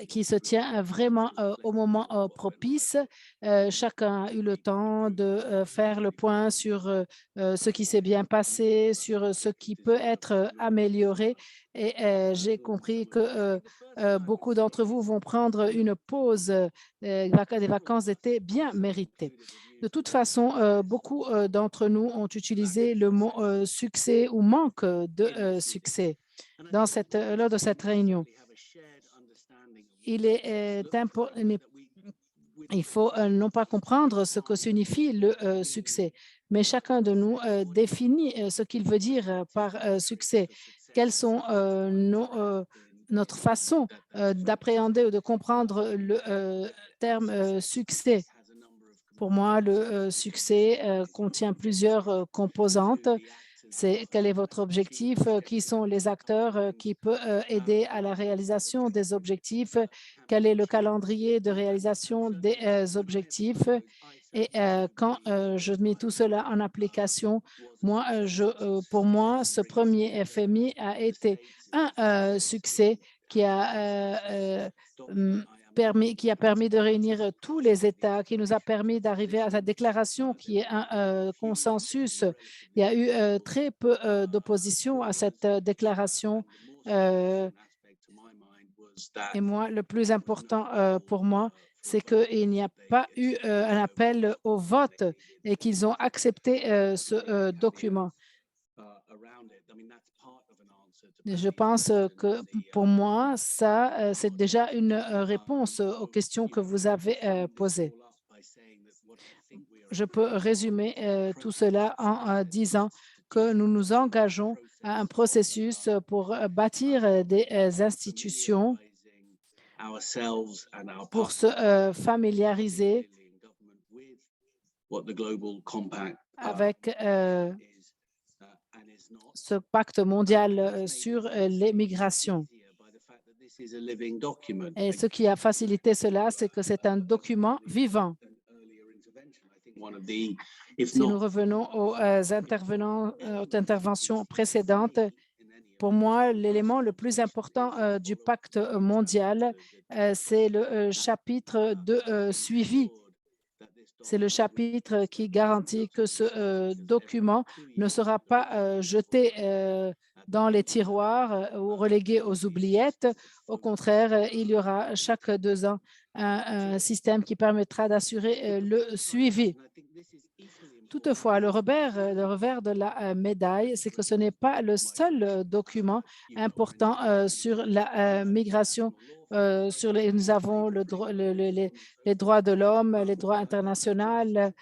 qui se tient vraiment au moment propice. Chacun a eu le temps de faire le point sur ce qui s'est bien passé, sur ce qui peut être amélioré. Et j'ai compris que beaucoup d'entre vous vont prendre une pause, des vacances d'été bien méritées. De toute façon, beaucoup d'entre nous ont utilisé le mot succès ou manque de succès lors de cette réunion. Il faut non pas comprendre ce que signifie le succès, mais chacun de nous définit ce qu'il veut dire par succès. Quelles sont notre façon d'appréhender ou de comprendre le terme succès? Pour moi, le succès contient plusieurs composantes. C'est quel est votre objectif, qui sont les acteurs qui peuvent aider à la réalisation des objectifs, quel est le calendrier de réalisation des objectifs. Et quand je mets tout cela en application, pour moi, ce premier FMI a été un succès qui a permis de réunir tous les États, qui nous a permis d'arriver à cette déclaration qui est un consensus. Il y a eu très peu d'opposition à cette déclaration. Et moi, le plus important pour moi, c'est qu'il n'y a pas eu un appel au vote et qu'ils ont accepté ce document. Je pense que pour moi, ça, c'est déjà une réponse aux questions que vous avez posées. Je peux résumer tout cela en disant que nous nous engageons à un processus pour bâtir des institutions, pour se familiariser avec ce pacte mondial sur les migrations. Et ce qui a facilité cela, c'est que c'est un document vivant. Si nous revenons aux interventions précédentes, pour moi, l'élément le plus important du pacte mondial, c'est le chapitre de suivi. C'est le chapitre qui garantit que ce document ne sera pas jeté dans les tiroirs ou relégué aux oubliettes. Au contraire, il y aura chaque 2 ans un système qui permettra d'assurer le suivi. Toutefois, le revers de la médaille, c'est que ce n'est pas le seul document important sur la migration. Nous avons les droits de l'homme, les droits internationaux,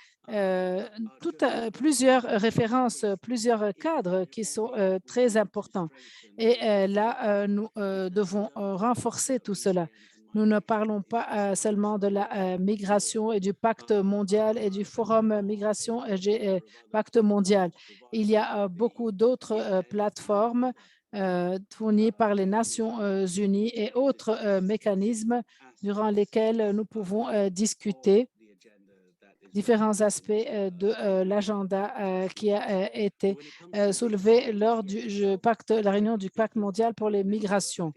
plusieurs références, plusieurs cadres qui sont très importants. Et là, nous devons renforcer tout cela. Nous ne parlons pas seulement de la migration et du pacte mondial et du forum migration et pacte mondial. Il y a beaucoup d'autres plateformes fournies par les Nations unies et autres mécanismes durant lesquels nous pouvons discuter différents aspects de l'agenda qui a été soulevé lors la réunion du pacte mondial pour les migrations.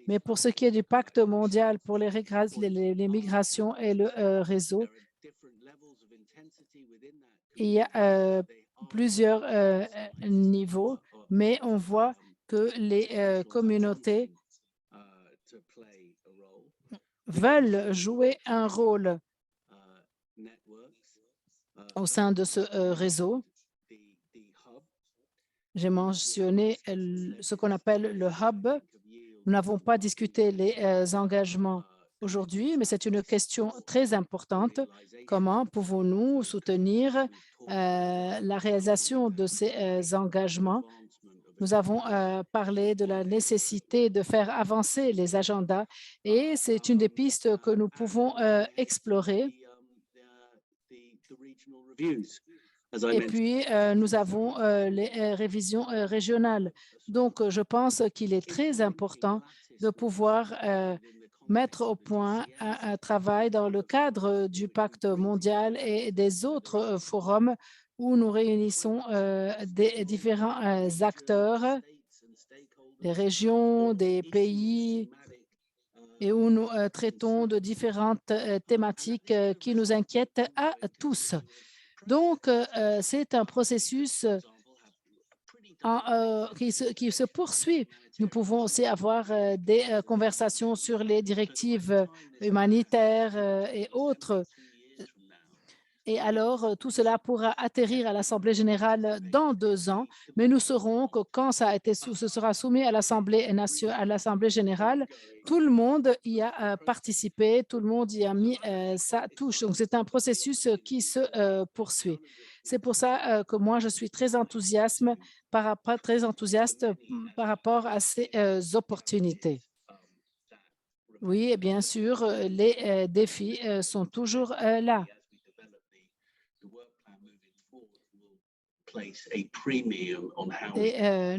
Mais pour ce qui est du pacte mondial pour les migrations et le réseau, il y a plusieurs niveaux, mais on voit que les communautés veulent jouer un rôle au sein de ce réseau. J'ai mentionné ce qu'on appelle le hub. Nous n'avons pas discuté les engagements aujourd'hui, mais c'est une question très importante. Comment pouvons-nous soutenir la réalisation de ces engagements? Nous avons parlé de la nécessité de faire avancer les agendas et c'est une des pistes que nous pouvons explorer. Et puis, nous avons les révisions régionales. Donc, je pense qu'il est très important de pouvoir mettre au point un travail dans le cadre du pacte mondial et des autres forums où nous réunissons des différents acteurs, des régions, des pays, et où nous traitons de différentes thématiques qui nous inquiètent à tous. Donc, c'est un processus qui se poursuit. Nous pouvons aussi avoir des conversations sur les directives humanitaires et autres. Et alors, tout cela pourra atterrir à l'Assemblée générale dans 2 ans, mais nous saurons que quand ce sera soumis à l'Assemblée générale, tout le monde y a participé, tout le monde y a mis sa touche. Donc, c'est un processus qui se poursuit. C'est pour ça que moi, je suis très enthousiaste par rapport à ces opportunités. Oui, et bien sûr, les défis sont toujours là. Et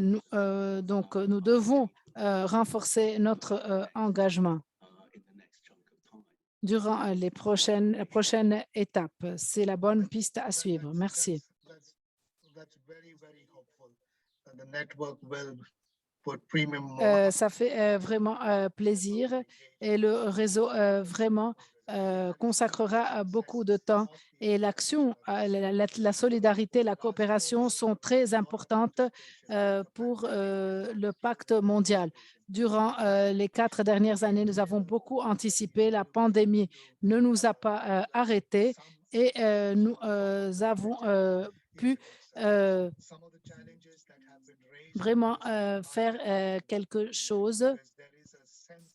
donc, nous devons renforcer notre engagement durant la prochaine étape. C'est la bonne piste à suivre. Merci. Ça fait vraiment plaisir et le réseau vraiment consacrera beaucoup de temps et l'action, la solidarité, la coopération sont très importantes pour le pacte mondial. Durant les 4 dernières années, nous avons beaucoup anticipé. La pandémie ne nous a pas arrêtés et nous avons pu vraiment faire quelque chose.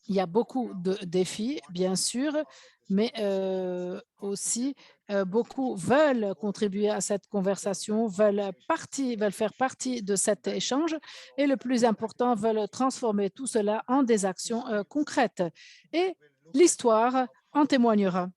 Il y a beaucoup de défis, bien sûr, mais aussi beaucoup veulent contribuer à cette conversation, veulent faire partie de cet échange et le plus important, veulent transformer tout cela en des actions concrètes. Et l'histoire en témoignera.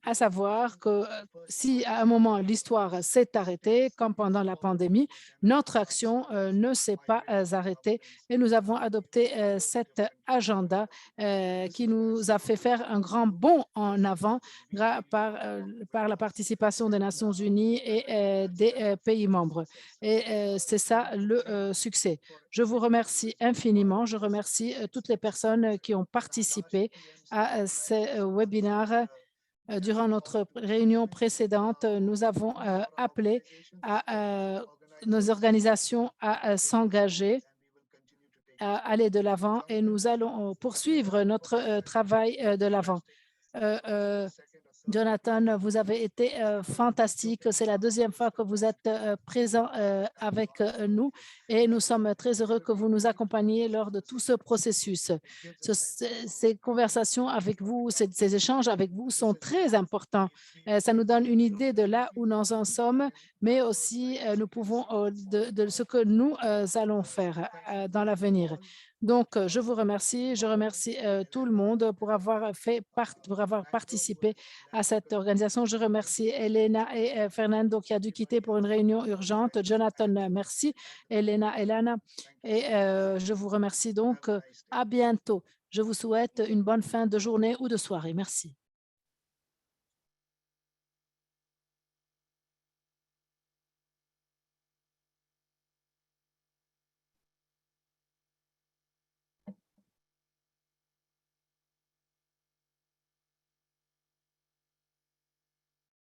à savoir que si à un moment l'histoire s'est arrêtée, comme pendant la pandémie, notre action ne s'est pas arrêtée et nous avons adopté cet agenda qui nous a fait faire un grand bond en avant par la participation des Nations Unies et des pays membres. Et c'est ça le succès. Je vous remercie infiniment. Je remercie toutes les personnes qui ont participé à ce webinaire. Durant notre réunion précédente, nous avons appelé à nos organisations à s'engager, à aller de l'avant et nous allons poursuivre notre travail de l'avant. Jonathan, vous avez été fantastique. C'est la deuxième fois que vous êtes présent avec nous et nous sommes très heureux que vous nous accompagniez lors de tout ce processus. Ces conversations avec vous, ces échanges avec vous sont très importants. Ça nous donne une idée de là où nous en sommes, mais aussi nous pouvons de ce que nous allons faire dans l'avenir. Donc, je vous remercie. Je remercie tout le monde pour avoir participé à cette organisation. Je remercie Elena et Fernando qui a dû quitter pour une réunion urgente. Jonathan, merci. Elena et Lana. Et je vous remercie donc. À bientôt. Je vous souhaite une bonne fin de journée ou de soirée. Merci.